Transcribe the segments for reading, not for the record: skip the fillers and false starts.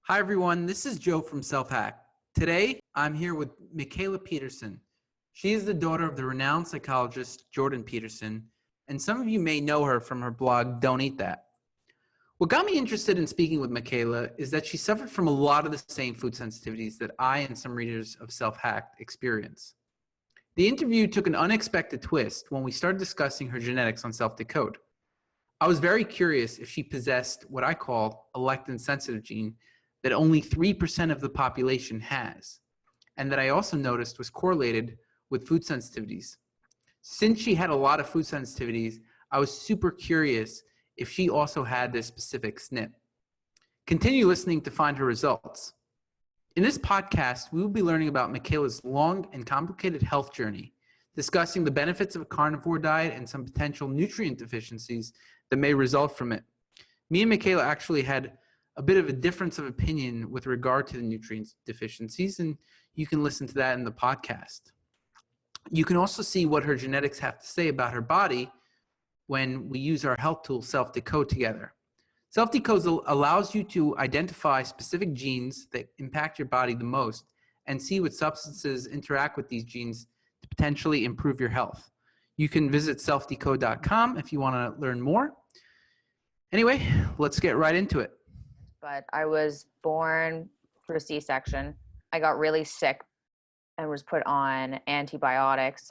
Hi, everyone. This is Joe from SelfHacked. Today, I'm here with Mikhaila Peterson. She is the daughter of the renowned psychologist Jordan Peterson, and some of you may know her from her blog, Don't Eat That. What got me interested in speaking with Mikhaila is that she suffered from a lot of the same food sensitivities that I and some readers of SelfHacked experience. The interview took an unexpected twist when we started discussing her genetics on SelfDecode. I was very curious if she possessed what I call a lectin-sensitive gene that only 3% of the population has, and that I also noticed was correlated with food sensitivities. Since she had a lot of food sensitivities, I was super curious if she also had this specific SNP. Continue listening to find her results. In this podcast, we will be learning about Mikhaila's long and complicated health journey, discussing the benefits of a carnivore diet and some potential nutrient deficiencies that may result from it. Me and Mikhaila actually had a bit of a difference of opinion with regard to the nutrient deficiencies, and you can listen to that in the podcast. You can also see what her genetics have to say about her body when we use our health tool, SelfDecode, together. SelfDecode allows you to identify specific genes that impact your body the most and see what substances interact with these genes to potentially improve your health. You can visit selfdecode.com if you want to learn more. Anyway, let's get right into it. But I was born through a C-section. I got really sick and was put on antibiotics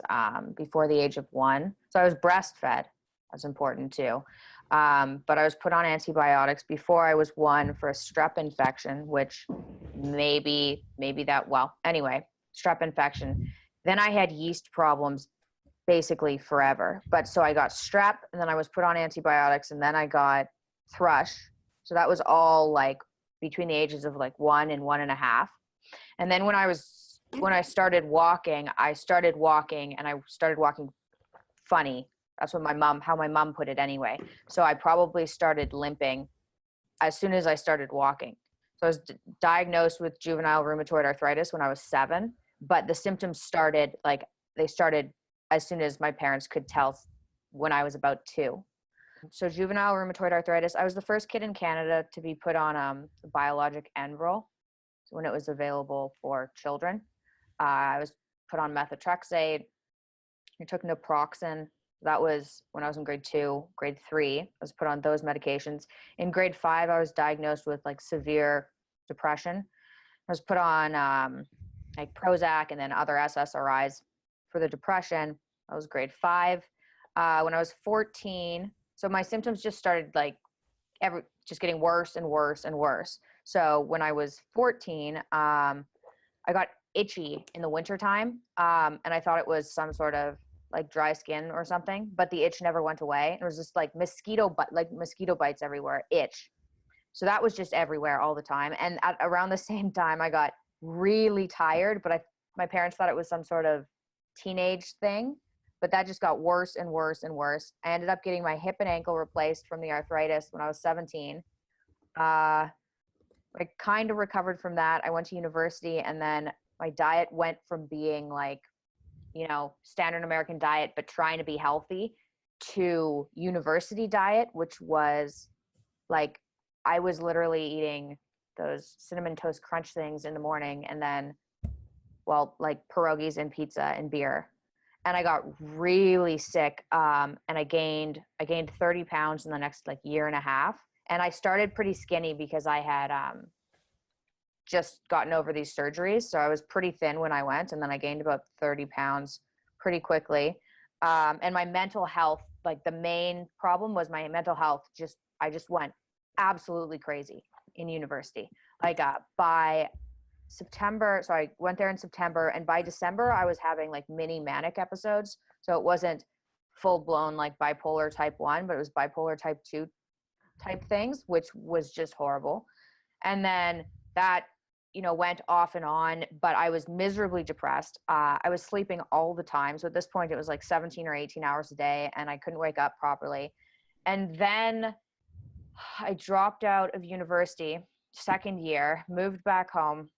before the age of 1. So I was breastfed. That's important too. But I was put on antibiotics before I was 1 for a strep infection, which maybe anyway, strep infection. Then I had yeast problems basically forever. But so I got strep, and then I was put on antibiotics, and then I got thrush. So that was all like between the ages of like 1 and 1.5. And then when I started walking, and I started walking funny. That's what how my mom put it anyway. So I probably started limping as soon as I started walking. So I was diagnosed with juvenile rheumatoid arthritis when I was 7, but the symptoms started as soon as my parents could tell, when I was about 2. So juvenile rheumatoid arthritis, I was the first kid in Canada to be put on the biologic Enbrel when it was available for children. I was put on methotrexate. I took naproxen. That was when I was in grade 2. Grade 3, I was put on those medications. In grade 5, I was diagnosed with like severe depression. I was put on like Prozac and then other SSRIs for the depression. That was grade 5. When I was 14, so my symptoms just started like just getting worse and worse and worse. So when I was 14, I got itchy in the wintertime, and I thought it was some sort of like dry skin or something, but the itch never went away. It was just like mosquito bites everywhere, itch. So that was just everywhere all the time. And around the same time, I got really tired, but my parents thought it was some sort of teenage thing. But that just got worse and worse and worse. I ended up getting my hip and ankle replaced from the arthritis when I was 17. I kind of recovered from that. I went to university, and then my diet went from being like, standard American diet, but trying to be healthy, to university diet, which was like, I was literally eating those Cinnamon Toast Crunch things in the morning, and then, like pierogies and pizza and beer. And I got really sick, and I gained 30 pounds in the next like year and a half. And I started pretty skinny because I had just gotten over these surgeries. So I was pretty thin when I went, and then I gained about 30 pounds pretty quickly. And my mental health, like the main problem was my mental health. I just went absolutely crazy in university. Like by September, so I went there in September, and by December I was having like mini manic episodes. So it wasn't full blown like bipolar type 1, but it was bipolar type 2 type things, which was just horrible. And then that, went off and on, but I was miserably depressed. I was sleeping all the time. So at this point it was like 17 or 18 hours a day, and I couldn't wake up properly. And then I dropped out of university, second year, moved back home.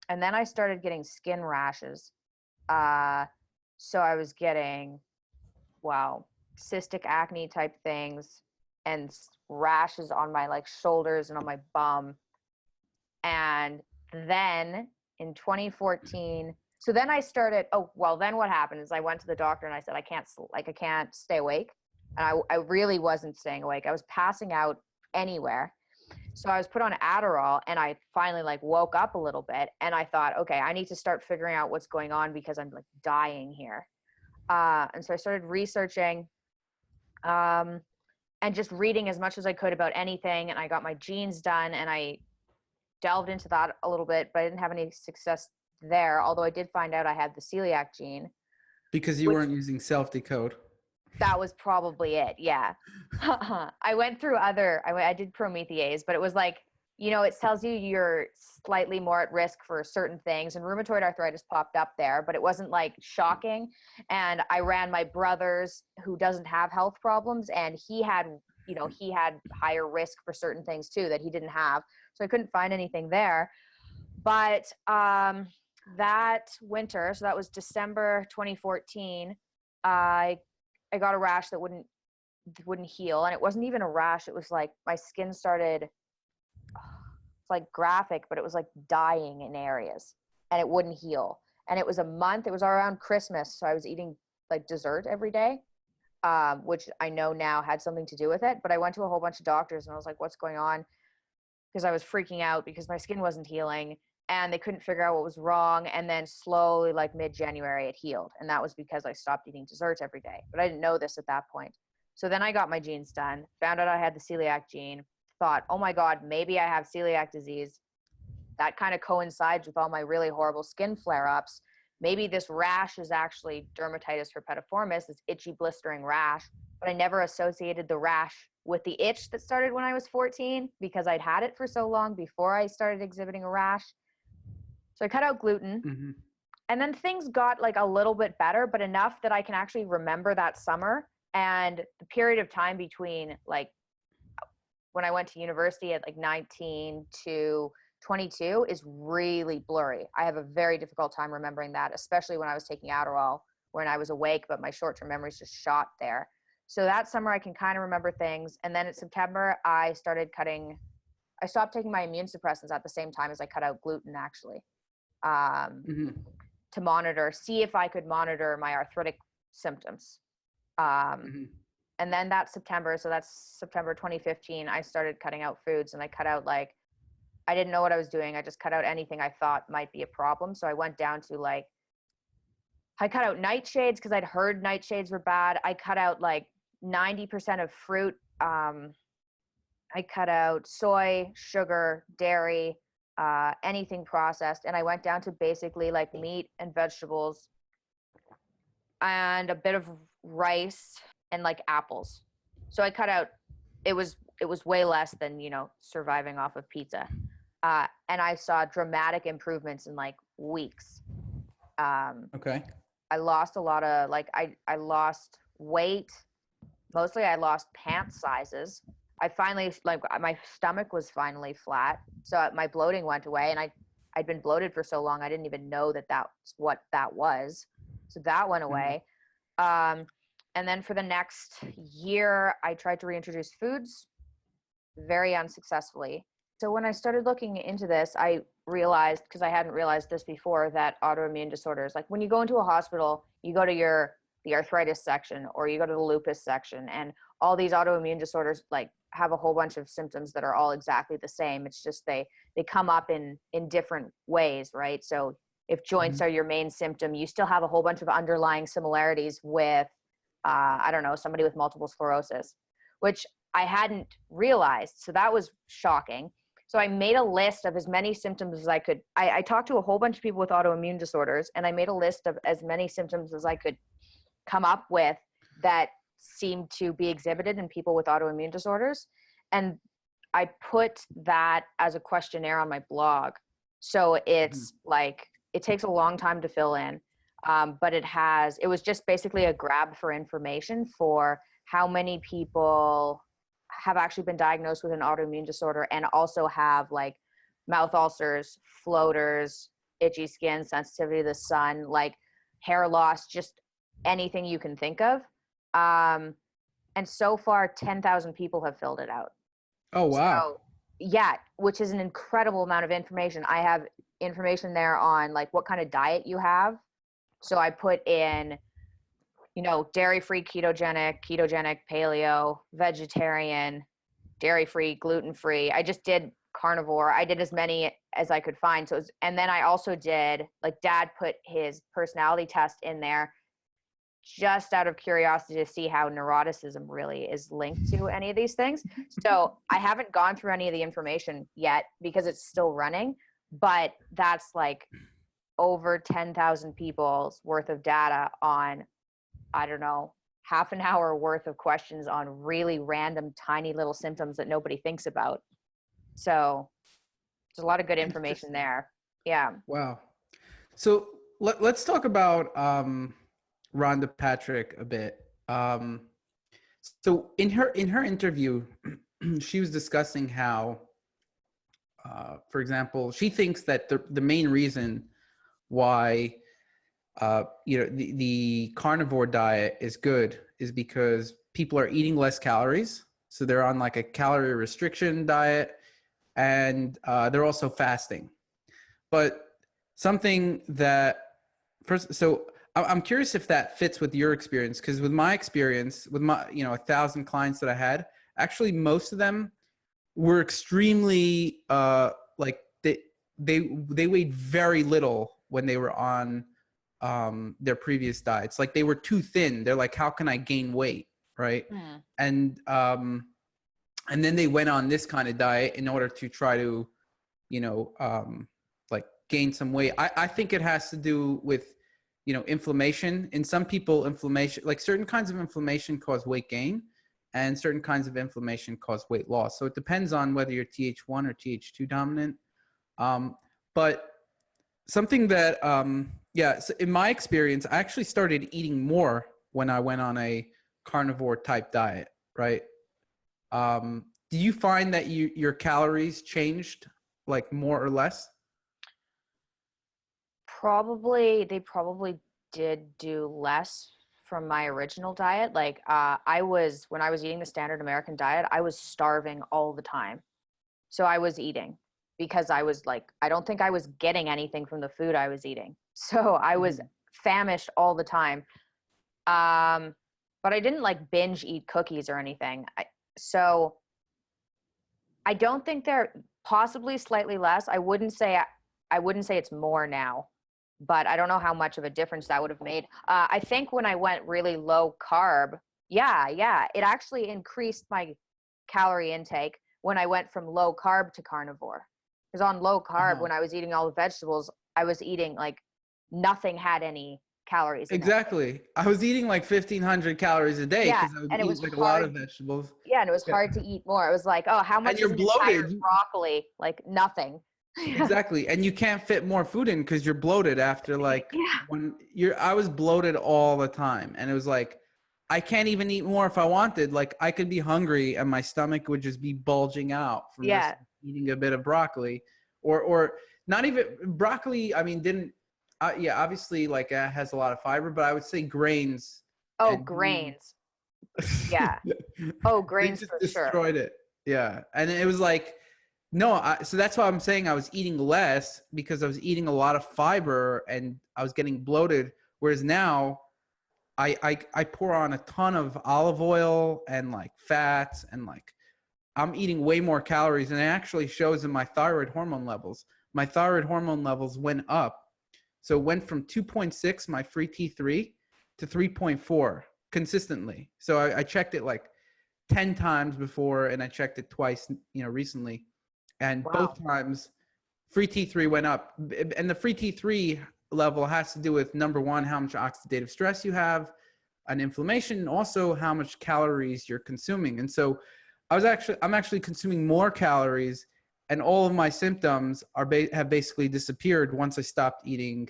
And then I started getting skin rashes. So I was getting, cystic acne type things and rashes on my like shoulders and on my bum. And then in 2014, so then I started, then what happened is I went to the doctor and I said, I can't stay awake. And I really wasn't staying awake. I was passing out anywhere. So I was put on Adderall and I finally like woke up a little bit and I thought, okay, I need to start figuring out what's going on because I'm like dying here. And so I started researching and just reading as much as I could about anything. And I got my genes done and I delved into that a little bit, but I didn't have any success there. Although I did find out I had the celiac gene. Because you weren't using SelfDecode. That was probably it. Yeah. I went through I did promethase, but it was like, it tells you you're slightly more at risk for certain things, and rheumatoid arthritis popped up there, but it wasn't like shocking. And I ran my brother's, who doesn't have health problems, and he had higher risk for certain things too that he didn't have. So I couldn't find anything there. But that winter, so that was December 2014, I got a rash that wouldn't heal. And it wasn't even a rash. It was like my skin started, it's like graphic, but it was like dying in areas and it wouldn't heal. And it was a month, it was around Christmas. So I was eating like dessert every day, which I know now had something to do with it. But I went to a whole bunch of doctors and I was like, what's going on? Because I was freaking out because my skin wasn't healing. And they couldn't figure out what was wrong. And then slowly, like mid-January, it healed. And that was because I stopped eating desserts every day. But I didn't know this at that point. So then I got my genes done, found out I had the celiac gene, thought, oh my God, maybe I have celiac disease. That kind of coincides with all my really horrible skin flare-ups. Maybe this rash is actually dermatitis herpetiformis, this itchy, blistering rash. But I never associated the rash with the itch that started when I was 14 because I'd had it for so long before I started exhibiting a rash. So I cut out gluten. Mm-hmm. And then things got like a little bit better, but enough that I can actually remember that summer. And the period of time between like when I went to university at like 19 to 22 is really blurry. I have a very difficult time remembering that, especially when I was taking Adderall, when I was awake, but my short-term memories just shot there. So that summer I can kind of remember things. And then in September, I stopped taking my immune suppressants at the same time as I cut out gluten, actually. To see if I could monitor my arthritic symptoms. And then that September, so that's September 2015, I started cutting out foods and I cut out I didn't know what I was doing. I just cut out anything I thought might be a problem. So I went down to I cut out nightshades because I'd heard nightshades were bad. I cut out 90% of fruit. I cut out soy, sugar, dairy, anything processed. And I went down to basically meat and vegetables and a bit of rice and apples. So I cut out, it was way less than, surviving off of pizza. And I saw dramatic improvements in weeks. Okay. I lost a lot of, I lost weight. Mostly I lost pants sizes. I finally, my stomach was finally flat. So my bloating went away, and I'd been bloated for so long, I didn't even know that that's what that was. So that went away. And then for the next year, I tried to reintroduce foods very unsuccessfully. So when I started looking into this, I realized, because I hadn't realized this before, that autoimmune disorders, when you go into a hospital, you go to the arthritis section or you go to the lupus section, and all these autoimmune disorders have a whole bunch of symptoms that are all exactly the same. It's just they come up in different ways, right? So if joints are your main symptom, you still have a whole bunch of underlying similarities with, somebody with multiple sclerosis, which I hadn't realized. So that was shocking. So I made a list of as many symptoms as I could. I talked to a whole bunch of people with autoimmune disorders, and I made a list of as many symptoms as I could come up with that seemed to be exhibited in people with autoimmune disorders. And I put that as a questionnaire on my blog. So it's it takes a long time to fill in, but it was just basically a grab for information for how many people have actually been diagnosed with an autoimmune disorder and also have mouth ulcers, floaters, itchy skin, sensitivity to the sun, hair loss, just anything you can think of. And so far, 10,000 people have filled it out. Oh, wow. So Yeah, which is an incredible amount of information. I have information there on like what kind of diet you have. So I put in, you know, dairy-free, ketogenic, paleo, vegetarian, dairy-free, gluten-free. I just did carnivore. I did as many as I could find. So, and then I also did, like, Dad put his personality test in there just out of curiosity to see how neuroticism really is linked to any of these things. So I haven't gone through any of the information yet because it's still running, but that's like over 10,000 people's worth of data on, I don't know, half an hour worth of questions on really random, tiny little symptoms that nobody thinks about. So there's a lot of good information there. Yeah. Wow. So let's talk about Ronda Patrick a bit. So in her interview, she was discussing how, for example, she thinks that the main reason why the carnivore diet is good is because people are eating less calories. So they're on like a calorie restriction diet, and they're also fasting. But something that first, so I'm curious if that fits with your experience, because with my experience, with my 1,000 clients that I had, actually most of them were extremely like they weighed very little when they were on their previous diets. Like they were too thin. They're like, how can I gain weight, right? And then they went on this kind of diet in order to try to like gain some weight. I think it has to do with inflammation. In some people, inflammation, like certain kinds of inflammation cause weight gain, and certain kinds of inflammation cause weight loss. So it depends on whether you're Th1 or Th2 dominant. But something that, so in my experience, I actually started eating more when I went on a carnivore type diet, right? Do you find that your calories changed like more or less? They probably did do less from my original diet. Like when I was eating the standard American diet, I was starving all the time. So I was eating because I was like, I don't think I was getting anything from the food I was eating. So I was famished all the time. But I didn't like binge eat cookies or anything. So I don't think they're possibly slightly less. I wouldn't say it's more now, but I don't know how much of a difference that would have made. I think when I went really low carb, it actually increased my calorie intake when I went from low carb to carnivore. Because on low carb, when I was eating all the vegetables, I was eating like nothing had any calories in it. Exactly. I was eating like 1,500 calories a day because I would eat like a lot of vegetables. Yeah, and it was hard to eat more. It was like, oh, how much is an entire broccoli? Like nothing. Exactly. And you can't fit more food in because you're bloated after like I was bloated all the time. And it was like, I can't even eat more if I wanted. Like I could be hungry and my stomach would just be bulging out from just eating a bit of broccoli or not even broccoli. I mean, obviously like has a lot of fiber, but I would say grains. Oh, grains. Yeah. Oh, grains for sure. Destroyed it. Yeah. And it was like, no, so that's why I'm saying I was eating less because I was eating a lot of fiber and I was getting bloated. Whereas now I pour on a ton of olive oil and like fats and like I'm eating way more calories, and it actually shows in my thyroid hormone levels. My thyroid hormone levels went up. So it went from 2.6, my free T3, to 3.4 consistently. So I checked it like 10 times before, and I checked it twice, recently. And both times free T3 went up. And the free T3 level has to do with, number one, how much oxidative stress you have, and inflammation, and also how much calories you're consuming. And so I'm actually consuming more calories, and all of my symptoms have basically disappeared once I stopped eating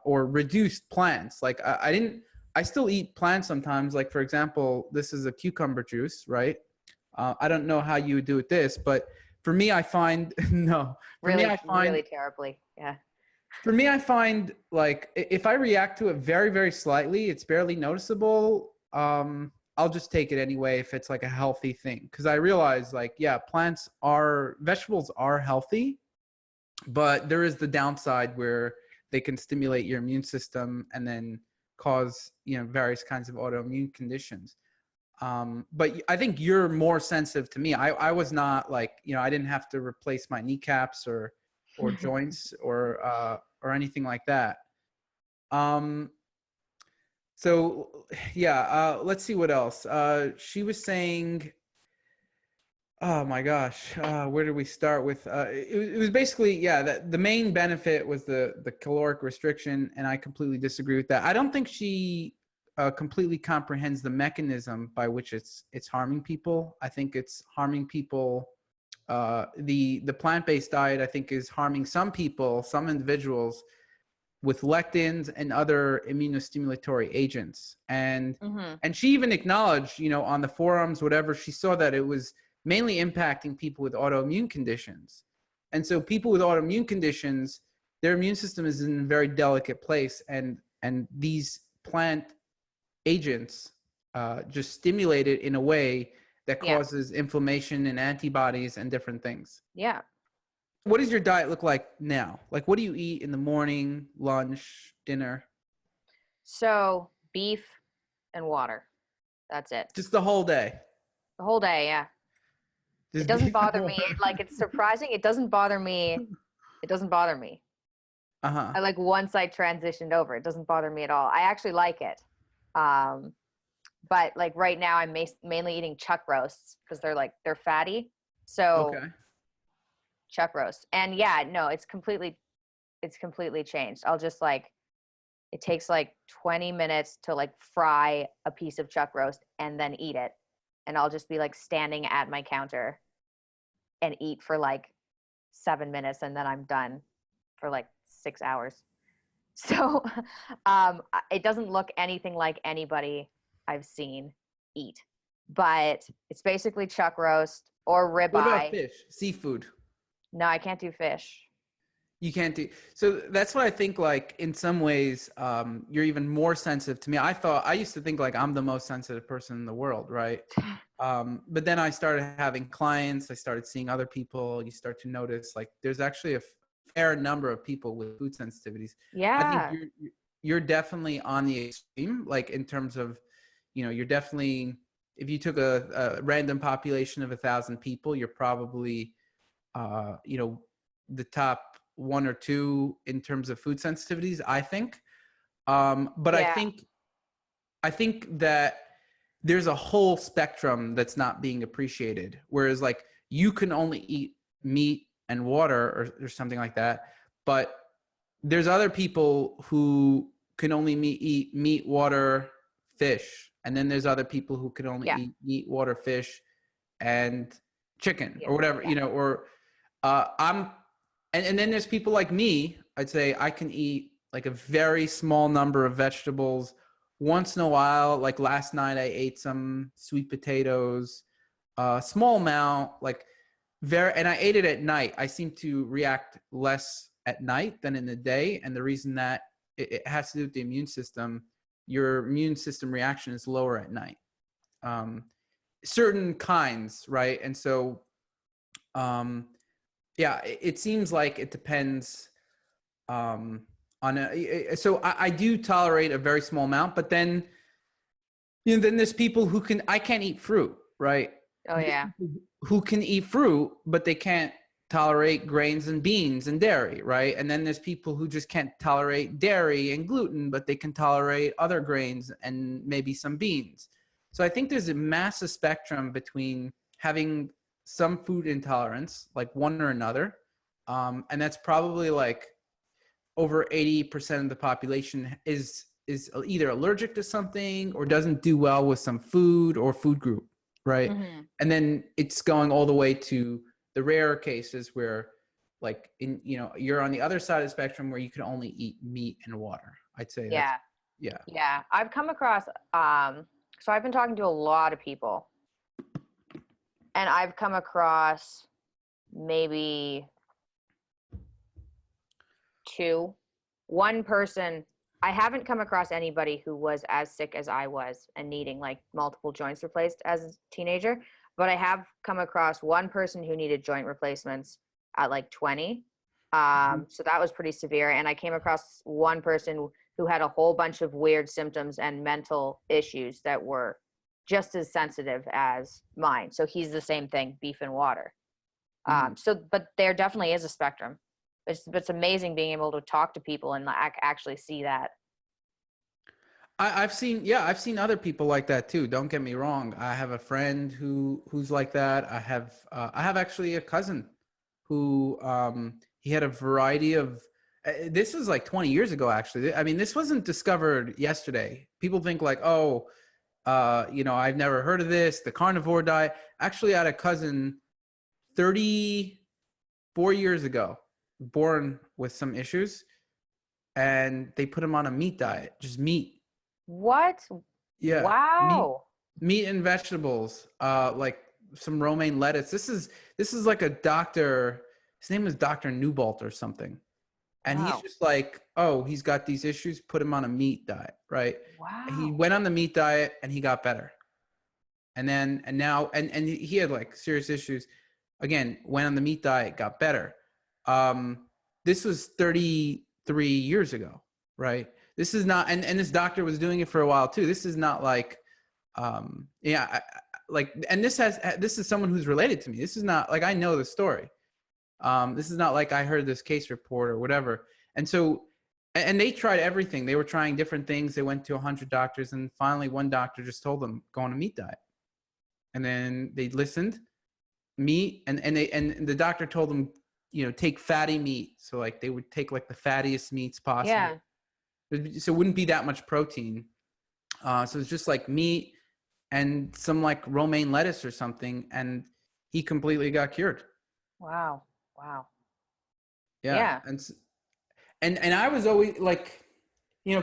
or reduced plants. Like I still eat plants sometimes. Like for example, this is a cucumber juice, right? I don't know how you would do with this, but for me, I find really terribly. Yeah. For me, I find like if I react to it very, very slightly, it's barely noticeable. I'll just take it anyway if it's like a healthy thing. Cause I realize like, yeah, vegetables are healthy, but there is the downside where they can stimulate your immune system and then cause, various kinds of autoimmune conditions. But I think you're more sensitive to me. I was not like, I didn't have to replace my kneecaps or joints or anything like that. So yeah, let's see what else. She was saying, oh my gosh, where did we start with? It was basically, yeah, that the main benefit was the caloric restriction, and I completely disagree with that. I don't think she completely comprehends the mechanism by which it's harming people. I think it's harming people. The plant-based diet, I think, is harming some people, some individuals, with lectins and other immunostimulatory agents. And she even acknowledged, on the forums, whatever, she saw that it was mainly impacting people with autoimmune conditions. And so people with autoimmune conditions, their immune system is in a very delicate place, and these plant agents just stimulate it in a way that causes inflammation and antibodies and different things. Yeah. What does your diet look like now? Like, what do you eat in the morning, lunch, dinner? So beef and water. That's it. Just the whole day? The whole day, yeah. Just it doesn't beef and bother me. water? Like, it's surprising. It doesn't bother me. It doesn't bother me. Uh-huh. I like once I transitioned over, it doesn't bother me at all. I actually like it. But like right now I'm mainly eating chuck roasts because they're fatty. So Okay. Chuck roast. And yeah, no, it's completely changed. I'll just it takes like 20 minutes to like fry a piece of chuck roast and then eat it. And I'll just be like standing at my counter and eat for like 7 minutes, and then I'm done for like 6 hours. So it doesn't look anything like anybody I've seen eat, but it's basically chuck roast or ribeye. What about fish, seafood? No, I can't do fish. You can't do. So that's what I think, like, in some ways, you're even more sensitive to me. I used to think like I'm the most sensitive person in the world, right? But then I started having clients, I started seeing other people. You start to notice like there's actually a fair number of people with food sensitivities. Yeah. I think you're definitely on the extreme, like in terms of, you're definitely, if you took a random population of 1,000 people, you're probably, the top 1 or 2 in terms of food sensitivities, I think. But Yeah. I think that there's a whole spectrum that's not being appreciated. Whereas like you can only eat meat and water or something like that, but there's other people who can only eat meat, water, fish. And then there's other people who can only eat meat, water, fish, and chicken or whatever, or and then there's people like me. I'd say I can eat like a very small number of vegetables once in a while. Like last night I ate some sweet potatoes, small amount, and I ate it at night. I seem to react less at night than in the day. And the reason that it has to do with the immune system, your immune system reaction is lower at night. Certain kinds, right? And so, yeah, it seems like it depends so I do tolerate a very small amount, but then, then there's people I can't eat fruit, right? Oh yeah. Who can eat fruit, but they can't tolerate grains and beans and dairy, right? And then there's people who just can't tolerate dairy and gluten, but they can tolerate other grains and maybe some beans. So I think there's a massive spectrum between having some food intolerance, like one or another. And that's probably like over 80% of the population is either allergic to something or doesn't do well with some food or food group, right? Mm-hmm. And then it's going all the way to the rare cases where like you're on the other side of the spectrum where you can only eat meat and water. I'd say yeah. I've come across so I've been talking to a lot of people, and I've come across maybe one person I haven't come across anybody who was as sick as I was and needing like multiple joints replaced as a teenager, but I have come across one person who needed joint replacements at like 20. So that was pretty severe. And I came across one person who had a whole bunch of weird symptoms and mental issues that were just as sensitive as mine. So he's the same thing, beef and water. But there definitely is a spectrum. It's amazing being able to talk to people and actually see that. I've seen other people like that too. Don't get me wrong. I have a friend who's like that. I have actually a cousin who he had a variety of. This was like 20 years ago, actually. I mean, this wasn't discovered yesterday. People think like, oh, I've never heard of this. The carnivore diet. Actually, I had a cousin 34 years ago, born with some issues, and they put him on a meat diet, just meat. What? Yeah. Wow. Meat and vegetables, like some romaine lettuce. This is like a doctor. His name is Dr. Newbolt or something. And he's just like, oh, he's got these issues, put him on a meat diet, right? Wow. He went on the meat diet and he got better. And now he had like serious issues. Again, went on the meat diet, got better. This was 33 years ago, right? This is not, and this doctor was doing it for a while too. This is not like, and this is someone who's related to me. This is not like, I know the story. This is not like I heard this case report or whatever. And so, and they tried everything. They were trying different things. They went to 100 doctors, and finally one doctor just told them, go on a meat diet. And then they listened, meat, and the doctor told them, take fatty meat. So like they would take like the fattiest meats possible. Yeah. So it wouldn't be that much protein. So it's just like meat and some like romaine lettuce or something. And he completely got cured. Wow. Yeah. And I was always like,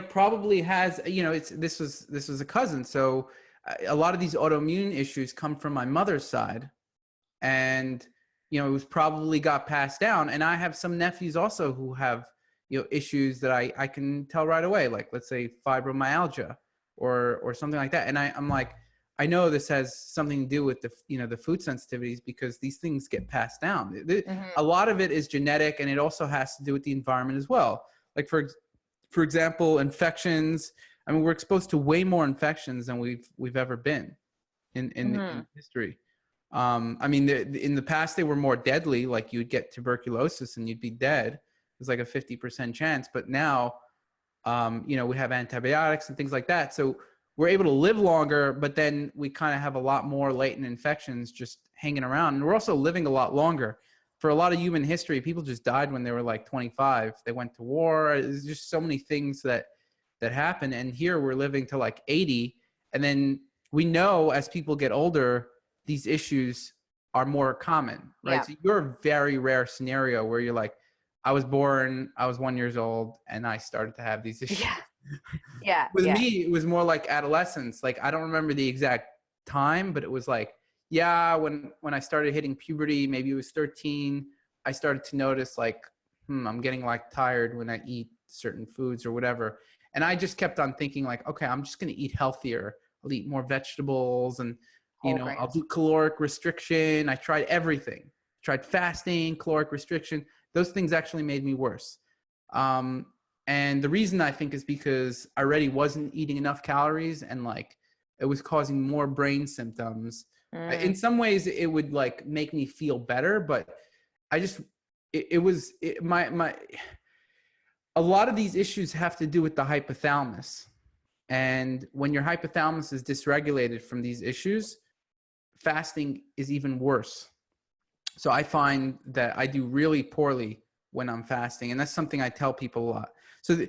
probably has, this was a cousin. So a lot of these autoimmune issues come from my mother's side, and, it was probably got passed down. And I have some nephews also who have, issues that I can tell right away, like let's say fibromyalgia or something like that. And I'm like, I know this has something to do with the food sensitivities, because these things get passed down. A lot of it is genetic, and it also has to do with the environment as well. Like for example, infections. I mean, we're exposed to way more infections than we've ever been in history. I mean, in the past they were more deadly. Like you'd get tuberculosis and you'd be dead. It's like a 50% chance. But now, we have antibiotics and things like that. So we're able to live longer, but then we kind of have a lot more latent infections just hanging around. And we're also living a lot longer. For a lot of human history, people just died when they were like 25. They went to war. There's just so many things that happen. And here we're living to like 80. And then we know as people get older, these issues are more common, right? Yeah. So you're a very rare scenario where you're like, I was 1 year old, and I started to have these issues. Yeah. With me, it was more like adolescence. Like, I don't remember the exact time, but it was like, when I started hitting puberty, maybe it was 13, I started to notice like, I'm getting like tired when I eat certain foods or whatever. And I just kept on thinking like, okay, I'm just going to eat healthier. I'll eat more vegetables, and, I'll do caloric restriction. I tried everything. Tried fasting, caloric restriction. Those things actually made me worse. And the reason I think is because I already wasn't eating enough calories, and like it was causing more brain symptoms. In some ways it would like make me feel better, but I just, a lot of these issues have to do with the hypothalamus. And when your hypothalamus is dysregulated from these issues, fasting is even worse. So I find that I do really poorly when I'm fasting. And that's something I tell people a lot. So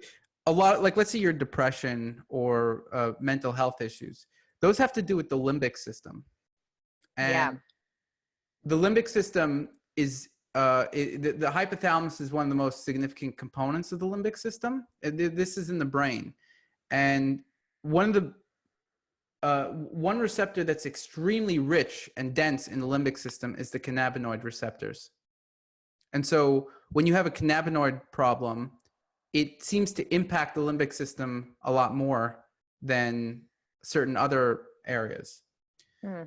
a lot, like let's say your depression or mental health issues, those have to do with the limbic system. And the limbic system is, the hypothalamus is one of the most significant components of the limbic system. This is in the brain. And one receptor that's extremely rich and dense in the limbic system is the cannabinoid receptors. And so when you have a cannabinoid problem, it seems to impact the limbic system a lot more than certain other areas.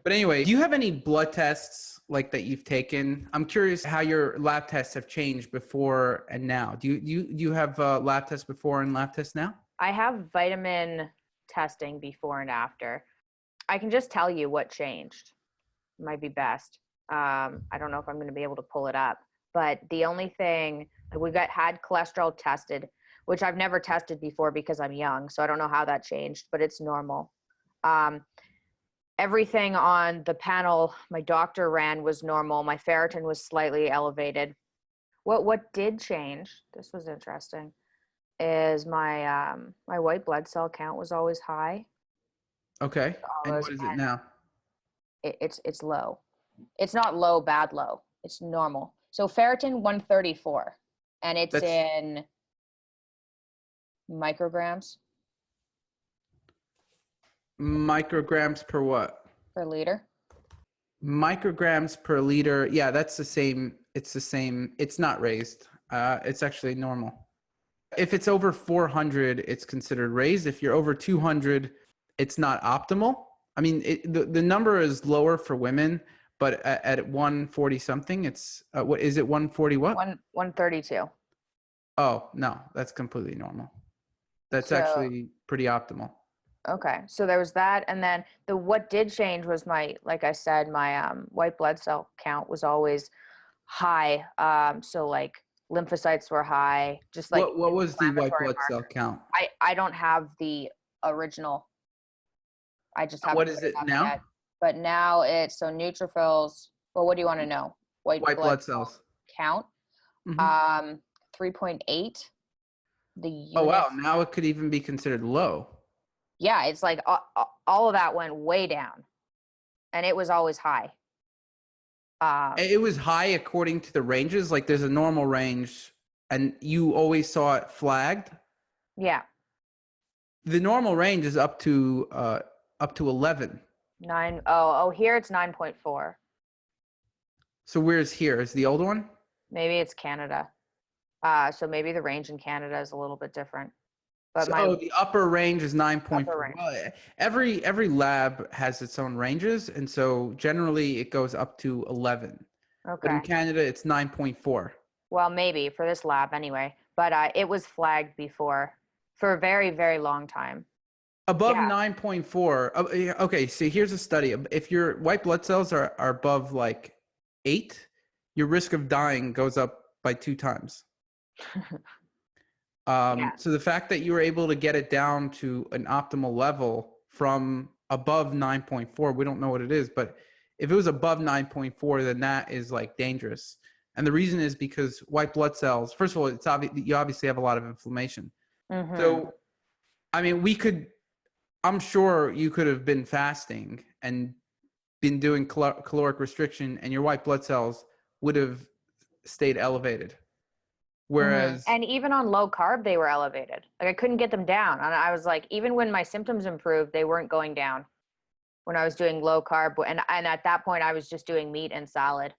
But anyway, do you have any blood tests like that you've taken? I'm curious how your lab tests have changed before and now. Do you have lab tests before and lab tests now? I have vitamin testing before and after. I can just tell you what changed. Might be best. I don't know if I'm going to be able to pull it up, but the only thing we had cholesterol tested, which I've never tested before because I'm young, so I don't know how that changed, but it's normal. Everything on the panel my doctor ran was normal. My ferritin was slightly elevated. What did change, this was interesting, is my my white blood cell count was always high. Okay. And what is it now? It's low. It's not low, bad low. It's normal. So ferritin 134, and it's in micrograms. Micrograms per what? Per liter. Micrograms per liter. Yeah, that's the same. It's the same. It's not raised. It's actually normal. If it's over 400, it's considered raised. If you're over 200, it's not optimal. I mean, the number is lower for women, but at 140 something, it's what is it? 140 what? 132. Oh no, that's completely normal. That's actually pretty optimal. Okay, so there was that, and then what did change was like I said, my white blood cell count was always high. So like lymphocytes were high, just like what was the white blood cell count? I don't have the original. I just have. What is it now? Yet. But now it's neutrophils. Well, what do you want to know? White blood cells count. 3.8. The unit. Oh wow! Now it could even be considered low. Yeah, it's like all of that went way down, and it was always high. It was high according to the ranges. Like there's a normal range, and you always saw it flagged. Yeah. The normal range is up to 11. 9. Oh, here it's 9.4. So where's here? Is the old one? Maybe it's Canada. So maybe the range in Canada is a little bit different. But the upper range is 9.4. Well, every lab has its own ranges, and so generally it goes up to 11. Okay. But in Canada, it's 9.4. Well, maybe for this lab anyway. But it was flagged before for a very, very long time. Above 9.4. Okay, so here's a study. If your white blood cells are above like 8, your risk of dying goes up by 2 times. So the fact that you were able to get it down to an optimal level from above 9.4, we don't know what it is, but if it was above 9.4, then that is like dangerous. And the reason is because white blood cells, first of all, it's obvious you obviously have a lot of inflammation. Mm-hmm. So, I mean, I'm sure you could have been fasting and been doing caloric restriction, and your white blood cells would have stayed elevated. Whereas, and even on low carb, they were elevated. Like I couldn't get them down. And I was like, even when my symptoms improved, they weren't going down when I was doing low carb. And at that point I was just doing meat and salad.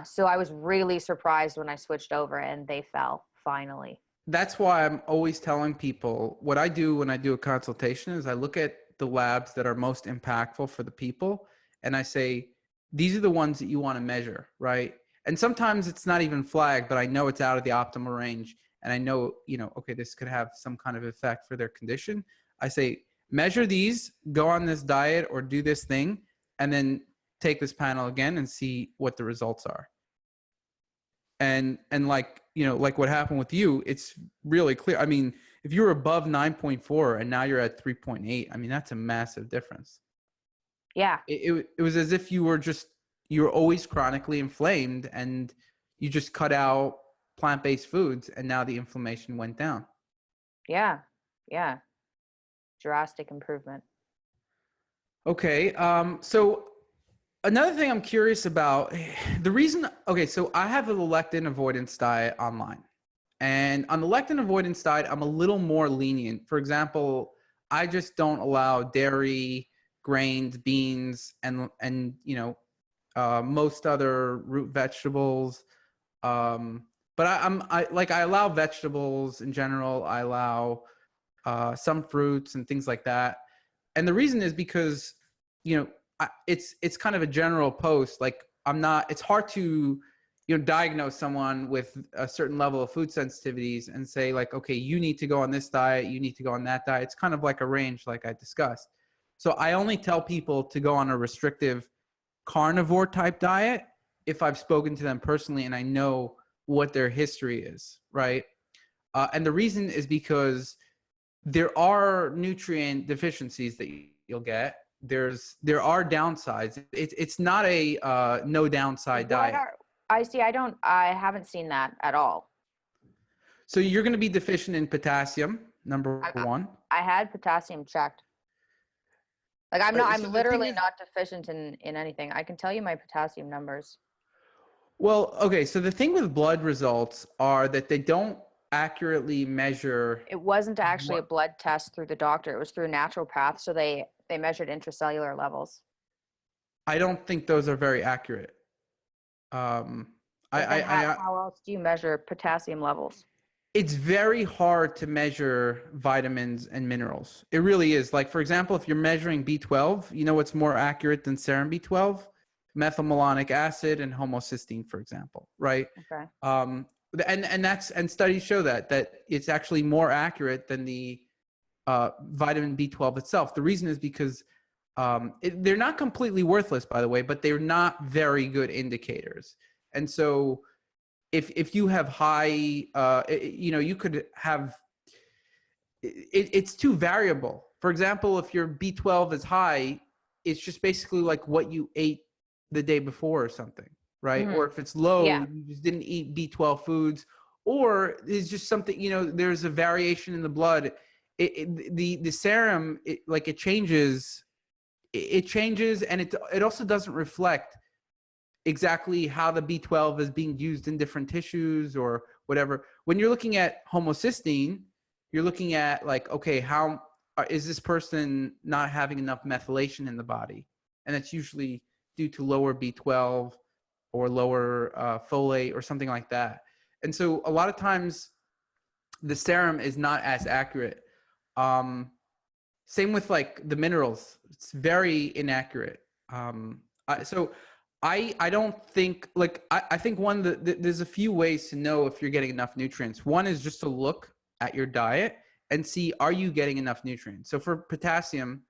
So I was really surprised when I switched over and they fell finally. That's why I'm always telling people what I do when I do a consultation is I look at the labs that are most impactful for the people. And I say, these are the ones that you want to measure, right? And sometimes it's not even flagged, but I know it's out of the optimal range. And I know, okay, this could have some kind of effect for their condition. I say, measure these, go on this diet or do this thing, and then take this panel again and see what the results are. And like, like what happened with you, it's really clear. I mean, if you're above 9.4 and now you're at 3.8, I mean, that's a massive difference. Yeah. It was as if you're always chronically inflamed and you just cut out plant-based foods and now the inflammation went down. Yeah. Yeah. Drastic improvement. Okay. So another thing I'm curious about, so I have a lectin avoidance diet online. And on the lectin avoidance diet, I'm a little more lenient. For example, I just don't allow dairy, grains, beans, and most other root vegetables. But I allow vegetables in general. I allow some fruits and things like that. And the reason is because, it's kind of a general post. Like it's hard to, diagnose someone with a certain level of food sensitivities and say like, okay, you need to go on this diet, you need to go on that diet. It's kind of like a range, like I discussed. So I only tell people to go on a restrictive carnivore type diet if I've spoken to them personally and I know what their history is, right? And the reason is because there are nutrient deficiencies that you'll get. There are downsides. It's not a no downside diet. I haven't seen that at all. So you're going to be deficient in potassium, number one. I had potassium checked. Like I'm literally not deficient in anything. I can tell you my potassium numbers. Well, okay. So the thing with blood results are that they don't accurately measure. It wasn't actually a blood test through the doctor. It was through naturopath. So they measured intracellular levels. I don't think those are very accurate. How else do you measure potassium levels? It's very hard to measure vitamins and minerals. It really is. Like, for example, if you're measuring B12, you know what's more accurate than serum B12? Methylmalonic acid and homocysteine, for example, right? Okay. And studies show that it's actually more accurate than the vitamin B12 itself. The reason is because they're not completely worthless, by the way, but they're not very good indicators. And so if you have high, you could have, it's too variable. For example, if your B12 is high, it's just basically like what you ate the day before or something, right? Mm-hmm. Or if it's low, you just didn't eat B12 foods, or it's just something, there's a variation in the blood. The serum, it changes. It changes, and it also doesn't reflect exactly how the B12 is being used in different tissues or whatever. When you're looking at homocysteine, you're looking at like, okay, how is this person not having enough methylation in the body? And it's usually due to lower B12 or lower folate or something like that. And so a lot of times the serum is not as accurate. Same with like the minerals. It's very inaccurate. So I don't think I think there's a few ways to know if you're getting enough nutrients. One is just to look at your diet and see, are you getting enough nutrients? So for potassium,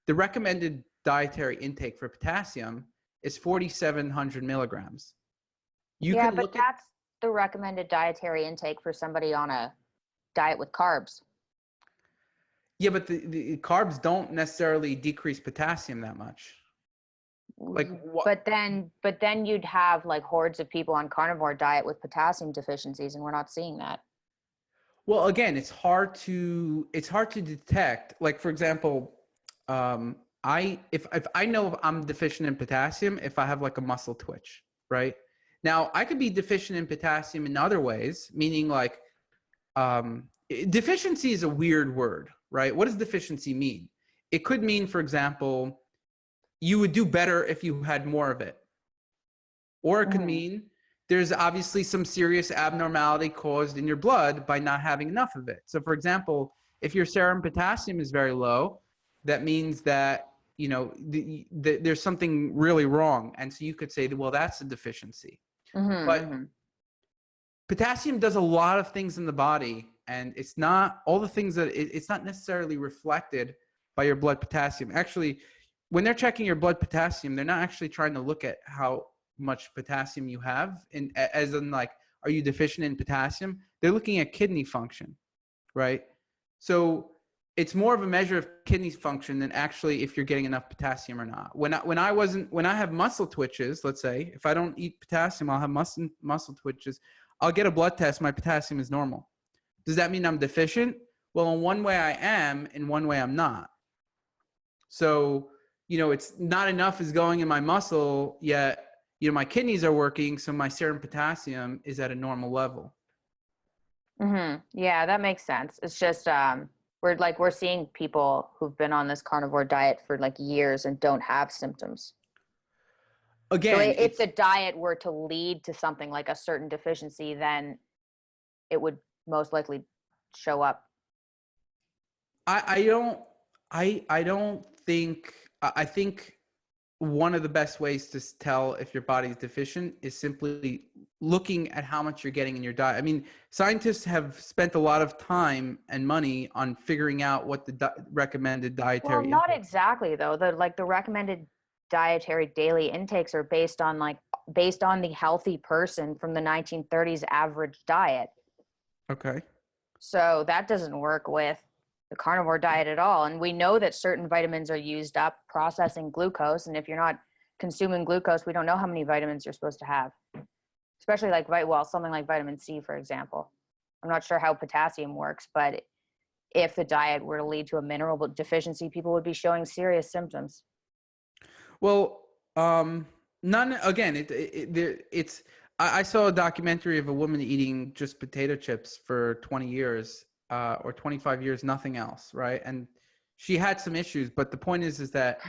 the recommended dietary intake for potassium is 4,700 milligrams. That's the recommended dietary intake for somebody on a diet with carbs. Yeah, but the carbs don't necessarily decrease potassium that much. But then you'd have like hordes of people on carnivore diet with potassium deficiencies, and we're not seeing that. Well, again, it's hard to detect. Like, for example, if I know if I'm deficient in potassium, if I have like a muscle twitch, right? Now, I could be deficient in potassium in other ways, meaning like deficiency is a weird word, right? What does deficiency mean? It could mean, for example, you would do better if you had more of it. Or it could mean there's obviously some serious abnormality caused in your blood by not having enough of it. So for example, if your serum potassium is very low, that means that, there's something really wrong. And so you could say, well, that's a deficiency. But potassium does a lot of things in the body, and it's not all the things that it's not necessarily reflected by your blood potassium. Actually, when they're checking your blood potassium, they're not actually trying to look at how much potassium you have, as in like, are you deficient in potassium? They're looking at kidney function, right? So it's more of a measure of kidney function than actually if you're getting enough potassium or not. When I have muscle twitches, let's say, if I don't eat potassium, I'll have muscle twitches. I'll get a blood test. My potassium is normal. Does that mean I'm deficient? Well, in one way I am, in one way I'm not. So, it's not enough is going in my muscle, yet, my kidneys are working, so my serum potassium is at a normal level. Yeah, that makes sense. It's just we're seeing people who've been on this carnivore diet for like years and don't have symptoms. Again, so if the diet were to lead to something like a certain deficiency, then it would most likely show up? I don't think, I think one of the best ways to tell if your body's deficient is simply looking at how much you're getting in your diet. I mean, scientists have spent a lot of time and money on figuring out what the recommended dietary. Well, not exactly though. The recommended dietary daily intakes are based on the healthy person from the 1930s average diet. Okay. So that doesn't work with the carnivore diet at all. And we know that certain vitamins are used up processing glucose. And if you're not consuming glucose, we don't know how many vitamins you're supposed to have, especially something like vitamin C, for example. I'm not sure how potassium works, but if the diet were to lead to a mineral deficiency, people would be showing serious symptoms. Well, none, again, it's, I saw a documentary of a woman eating just potato chips for 20 years, or 25 years, nothing else. Right. And she had some issues, but the point is that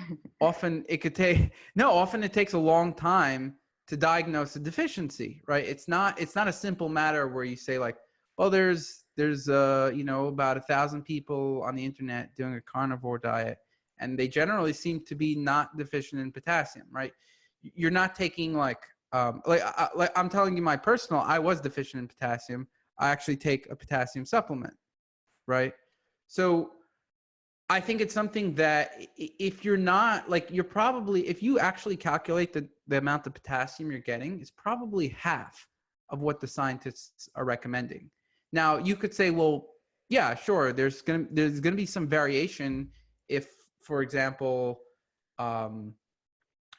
often it takes a long time to diagnose a deficiency, right? It's not a simple matter where you say like, well, there's about 1,000 people on the internet doing a carnivore diet, and they generally seem to be not deficient in potassium, right? You're not taking I'm telling you my personal, I was deficient in potassium. I actually take a potassium supplement, right? So I think it's something that if you're not if you actually calculate the amount of potassium you're getting, is probably half of what the scientists are recommending. Now you could say, well, yeah, sure. There's gonna be some variation if, for example,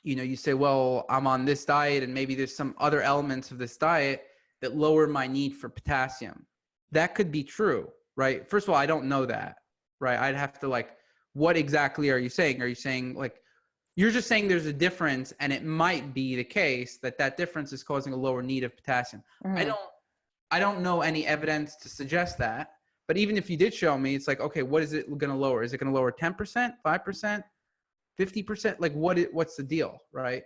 you say, well, I'm on this diet and maybe there's some other elements of this diet that lower my need for potassium. That could be true, right? First of all, I don't know that, right? I'd have to what exactly are you saying? Are you saying you're just saying there's a difference, and it might be the case that difference is causing a lower need of potassium. Mm-hmm. I don't know any evidence to suggest that, but even if you did show me, it's like, okay, what is it going to lower? Is it going to lower 10%, 5%, 50%? What's the deal, right?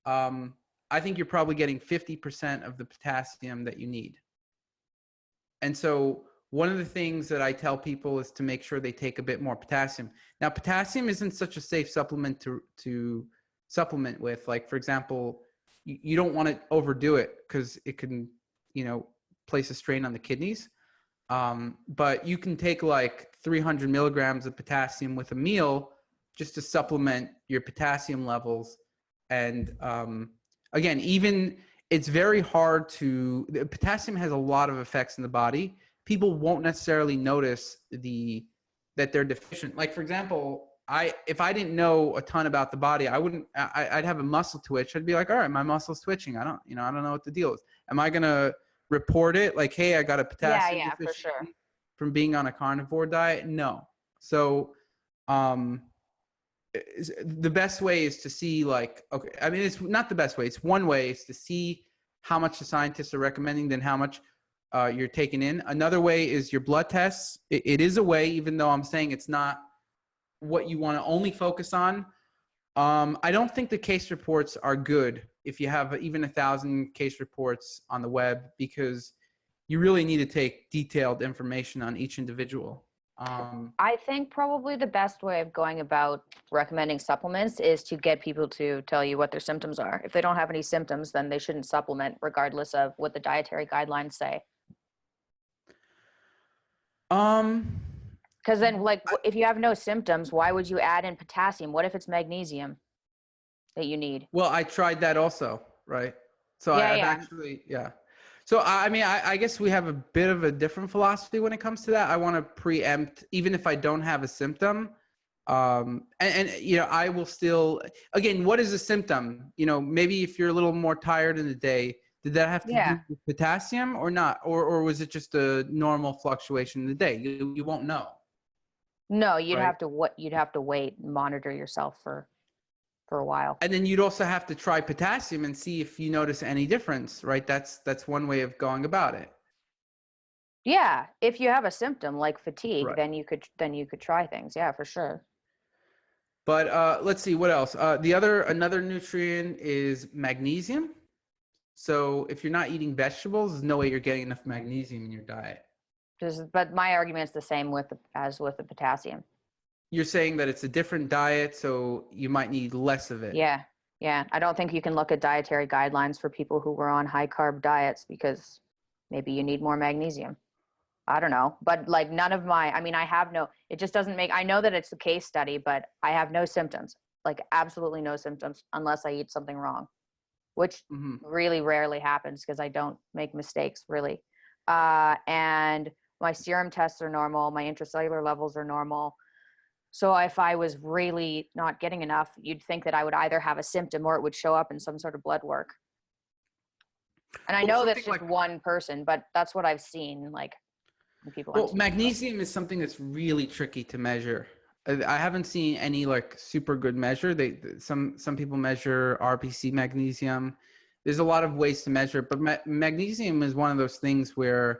I think you're probably getting 50% of the potassium that you need. And so one of the things that I tell people is to make sure they take a bit more potassium. Now, potassium isn't such a safe supplement to supplement with. Like, for example, you don't want to overdo it because it can, place a strain on the kidneys. But you can take 300 milligrams of potassium with a meal just to supplement your potassium levels. And again, it's very hard potassium has a lot of effects in the body. People won't necessarily notice that they're deficient. Like, for example, if I didn't know a ton about the body, I'd have a muscle twitch. I'd be like, all right, my muscle's twitching. I don't know what the deal is. Am I going to report it? Like, hey, I got a potassium deficiency for sure, from being on a carnivore diet? No. So, the best way is to see it's not the best way. It's one way is to see how much the scientists are recommending, then how much you're taking in. Another way is your blood tests. It is a way, even though I'm saying it's not what you want to only focus on. I don't think the case reports are good if you have even 1,000 case reports on the web, because you really need to take detailed information on each individual. I think probably the best way of going about recommending supplements is to get people to tell you what their symptoms are. If they don't have any symptoms, then they shouldn't supplement, regardless of what the dietary guidelines say. Because then, if you have no symptoms, why would you add in potassium? What if it's magnesium that you need? Well, I tried that also, right? So So, I guess we have a bit of a different philosophy when it comes to that. I want to preempt, even if I don't have a symptom. I will still, again, what is a symptom? Maybe if you're a little more tired in the day, did that have to do with potassium or not? Or was it just a normal fluctuation in the day? You won't know. No, you'd have to wait and monitor yourself for a while. And then you'd also have to try potassium and see if you notice any difference, right? That's one way of going about it. Yeah, if you have a symptom like fatigue, right, then you could try things. Yeah, for sure. But let's see what else. Another nutrient is magnesium. So if you're not eating vegetables, there's no way you're getting enough magnesium in your diet. But my argument is the same as with the potassium. You're saying that it's a different diet, so you might need less of it. Yeah. Yeah. I don't think you can look at dietary guidelines for people who were on high carb diets because maybe you need more magnesium. I don't know. But like it just doesn't make, I know that it's a case study, but I have no symptoms, like absolutely no symptoms unless I eat something wrong, which really rarely happens because I don't make mistakes really. And my serum tests are normal. My intracellular levels are normal. So if I was really not getting enough, you'd think that I would either have a symptom or it would show up in some sort of blood work. And I know that's just one person, but that's what I've seen, like people. Well, magnesium is something that's really tricky to measure. I haven't seen any like super good measure. Some people measure RPC magnesium. There's a lot of ways to measure it, but magnesium is one of those things where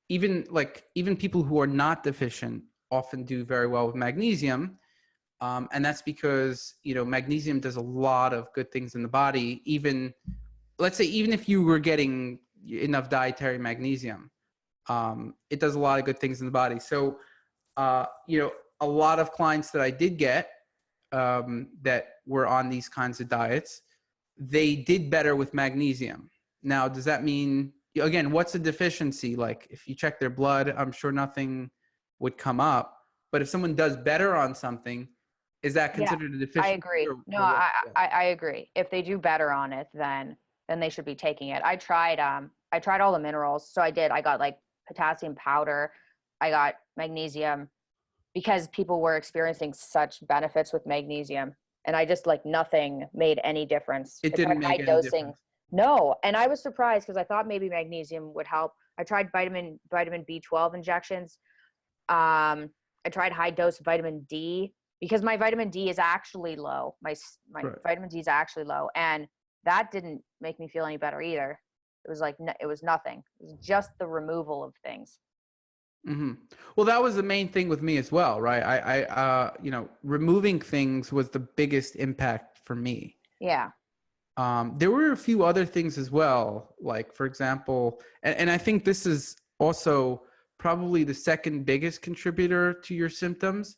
even people who are not deficient often do very well with magnesium. And that's because, magnesium does a lot of good things in the body. Let's say, even if you were getting enough dietary magnesium, it does a lot of good things in the body. So, a lot of clients that I did get that were on these kinds of diets, they did better with magnesium. Now, does that mean, again, what's a deficiency? Like if you check their blood, I'm sure nothing would come up. But if someone does better on something, is that considered a deficiency? I agree. I agree. If they do better on it, then they should be taking it. I tried all the minerals. So I got like potassium powder. I got magnesium because people were experiencing such benefits with magnesium. And I just nothing made any difference. It didn't make any difference. No. And I was surprised because I thought maybe magnesium would help. I tried vitamin B12 injections. I tried high dose vitamin D because my vitamin D is actually low. My vitamin D is actually low. And that didn't make me feel any better either. It was it was nothing. It was just the removal of things. Mm-hmm. Well, that was the main thing with me as well, right? I removing things was the biggest impact for me. Yeah. There were a few other things as well, like for example, and I think this is also probably the second biggest contributor to your symptoms,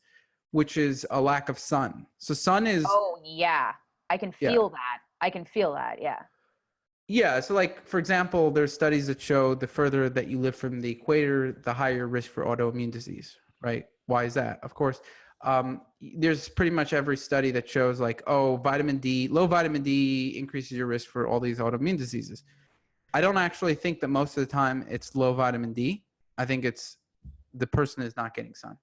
which is a lack of sun. So sun is. Oh yeah, I can feel that. I can feel that. Yeah. Yeah. So like, for example, there's studies that show the further that you live from the equator, the higher risk for autoimmune disease, right? Why is that? Of course, there's pretty much every study that shows low vitamin D increases your risk for all these autoimmune diseases. I don't actually think that most of the time it's low vitamin D. I think it's the person is not getting sun.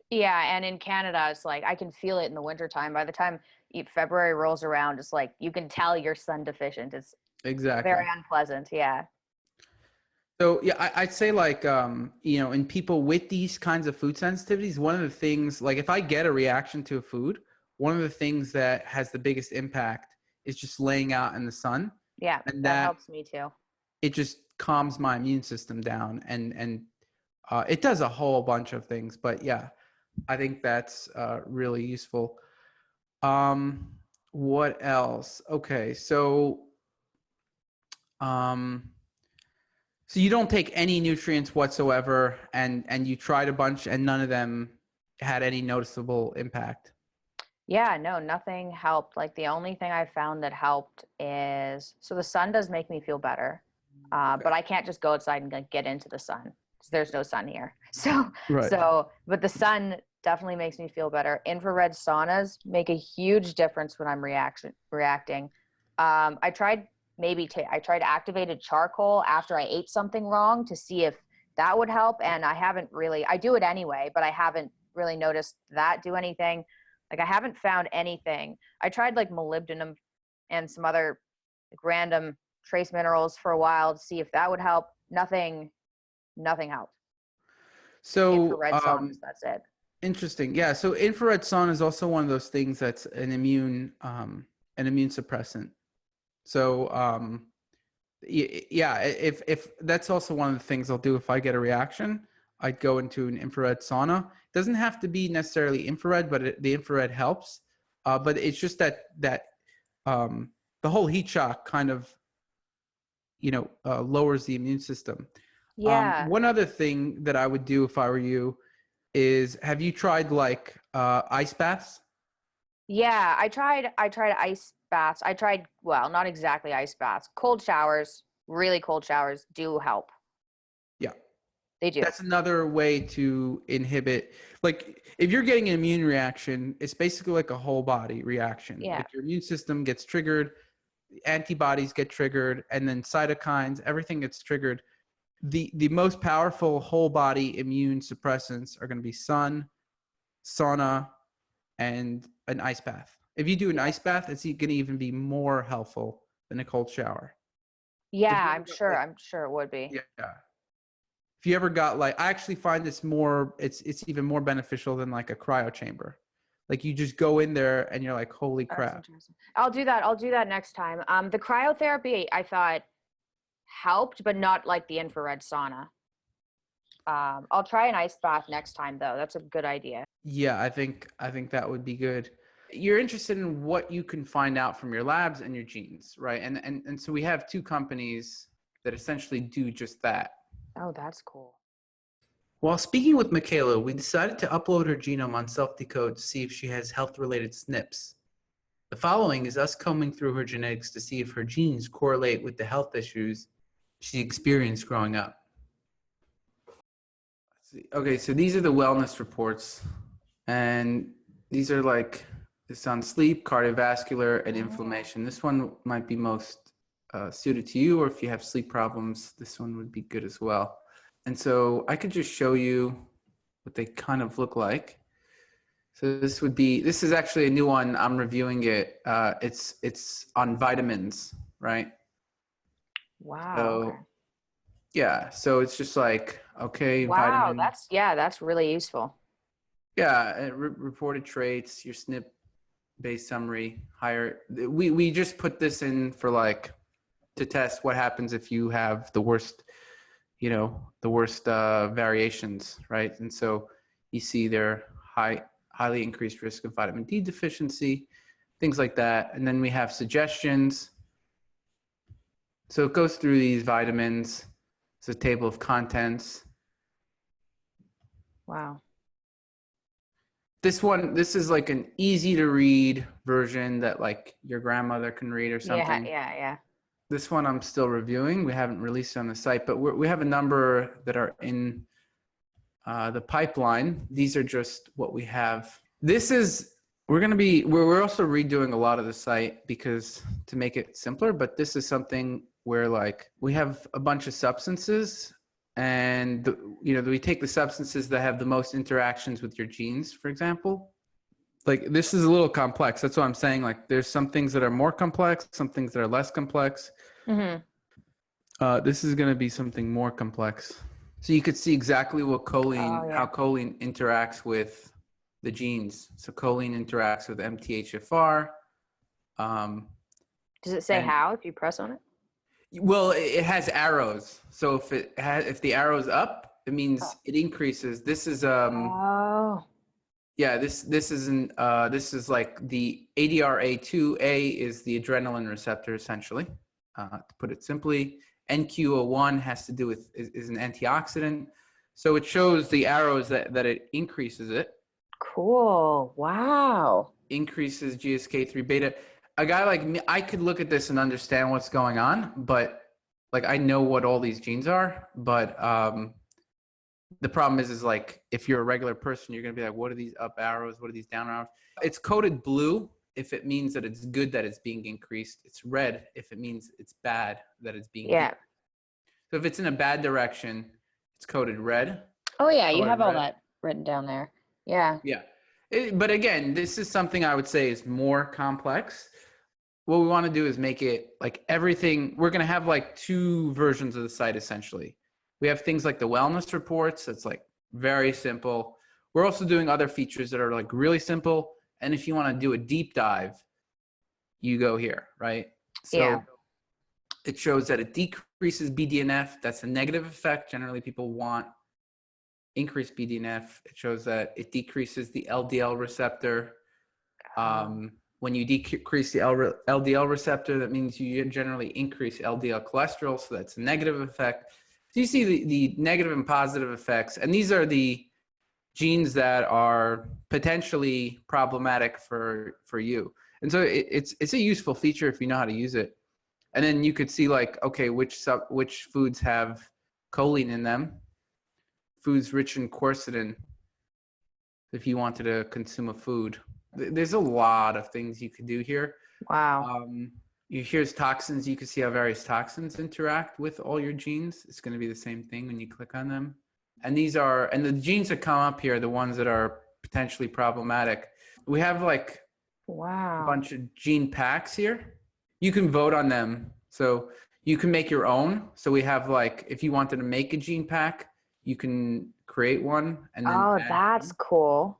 Yeah. And in Canada, it's I can feel it in the wintertime. By the time February rolls around, it's you can tell you're sun deficient. It's exactly very unpleasant. Yeah. So yeah, I'd say in people with these kinds of food sensitivities, one of the things, if I get a reaction to a food, one of the things that has the biggest impact is just laying out in the sun. Yeah, and that helps me too. It just calms my immune system down, and it does a whole bunch of things. But yeah, I think that's really useful. What else? Okay, so so you don't take any nutrients whatsoever, and you tried a bunch, and none of them had any noticeable impact. Yeah, no, nothing helped. The only thing I found that helped is, so the sun does make me feel better, but I can't just go outside and get into the sun because there's no sun here. But the sun definitely makes me feel better. Infrared saunas make a huge difference when I'm reacting. I tried activated charcoal after I ate something wrong to see if that would help. And I do it anyway, but I haven't really noticed that do anything. I haven't found anything. I tried molybdenum and some other random trace minerals for a while to see if that would help. Nothing helped. So infrared saunas, that's it. Interesting. Yeah. So infrared sauna is also one of those things that's an immune suppressant. So if that's also one of the things I'll do if I get a reaction, I'd go into an infrared sauna. It doesn't have to be necessarily infrared, but the infrared helps. But it's just that the the whole heat shock kind of, lowers the immune system. Yeah. One other thing that I would do if I were you is, have you tried like ice baths? Yeah, I tried ice baths. Well, not exactly ice baths. Cold showers, really cold showers do help. Yeah. They do. That's another way to inhibit, like if you're getting an immune reaction, it's basically like a whole body reaction. Yeah. Like your immune system gets triggered, antibodies get triggered, and then cytokines, everything gets triggered. The most powerful whole body immune suppressants are going to be sun, sauna, and an ice bath. If you do an ice bath, it's going to even be more helpful than a cold shower. Yeah, I'm sure it would be. Yeah. If you ever got like, I actually find this more, it's even more beneficial than like a cryo chamber. Like you just go in there and you're like, holy crap. I'll do that next time. The cryotherapy I thought helped, but not like the infrared sauna. I'll try an ice bath next time though. That's a good idea. Yeah, I think that would be good. You're interested in what you can find out from your labs and your genes, right? And so we have two companies that essentially do just that. Oh, that's cool. While speaking with Mikhaila, we decided to upload her genome on SelfDecode to see if she has health-related SNPs. The following is us combing through her genetics to see if her genes correlate with the health issues she experienced growing up. Okay, so these are the wellness reports, and these are like this on sleep, cardiovascular, and inflammation. This one might be most suited to you, or if you have sleep problems, this one would be good as well. And so I could just show you what they kind of look like. So this is actually a new one. I'm reviewing it. It's on vitamins, right? Wow. So, okay. Yeah. So it's just like, okay. Wow. Vitamin. That's really useful. Yeah. Reported traits, your SNP based summary, higher. We just put this in for like, to test what happens if you have the worst variations, right? And so you see their highly increased risk of vitamin D deficiency, things like that. And then we have suggestions. So it goes through these vitamins. It's a table of contents. Wow. This is like an easy to read version that like your grandmother can read or something. Yeah. This one I'm still reviewing. We haven't released it on the site, but we have a number that are in the pipeline. These are just what we have. We're also redoing a lot of the site because to make it simpler, but this is something where like we have a bunch of substances and we take the substances that have the most interactions with your genes, for example. Like this is a little complex. That's what I'm saying. Like there's some things that are more complex, some things that are less complex. Mm-hmm. This is going to be something more complex. So you could see exactly what choline, how choline interacts with the genes. So choline interacts with MTHFR. Does it say how if you press on it? Well, it has arrows. So if the arrow's up, it means it increases. This is Yeah, this is like the ADRA2A is the adrenaline receptor essentially, to put it simply. NQO1 has to do with is an antioxidant, so it shows the arrows that it increases it. Cool. Wow. Increases GSK3 beta. A guy like me, I could look at this and understand what's going on, but like I know what all these genes are, but the problem is like if you're a regular person, you're gonna be like, what are these up arrows? What are these down arrows? It's coded blue if it means that it's good that it's being increased. It's red if it means it's bad that it's being decreased. So if it's in a bad direction, it's coded red. Oh yeah, you have all that written down there. Yeah. Yeah. But again, this is something I would say is more complex. What we want to do is make it like everything. We're going to have like two versions of the site essentially. We have things like the wellness reports. That's like very simple. We're also doing other features that are like really simple. And if you want to do a deep dive, you go here, right? So it shows that it decreases BDNF. That's a negative effect. Generally, people want increased BDNF. It shows that it decreases the LDL receptor. When you decrease the LDL receptor, that means you generally increase LDL cholesterol, so that's a negative effect. So you see the negative and positive effects, and these are the genes that are potentially problematic for you. And so it's a useful feature if you know how to use it. And then you could see like, okay, which foods have choline in them, foods rich in quercetin, if you wanted to consume a food. There's a lot of things you could do here. Wow. Here's toxins. You can see how various toxins interact with all your genes. It's going to be the same thing when you click on them. And the genes that come up here are the ones that are potentially problematic. We have like a bunch of gene packs here. You can vote on them. So you can make your own. So we have like, if you wanted to make a gene pack, you can create one. And then that's cool.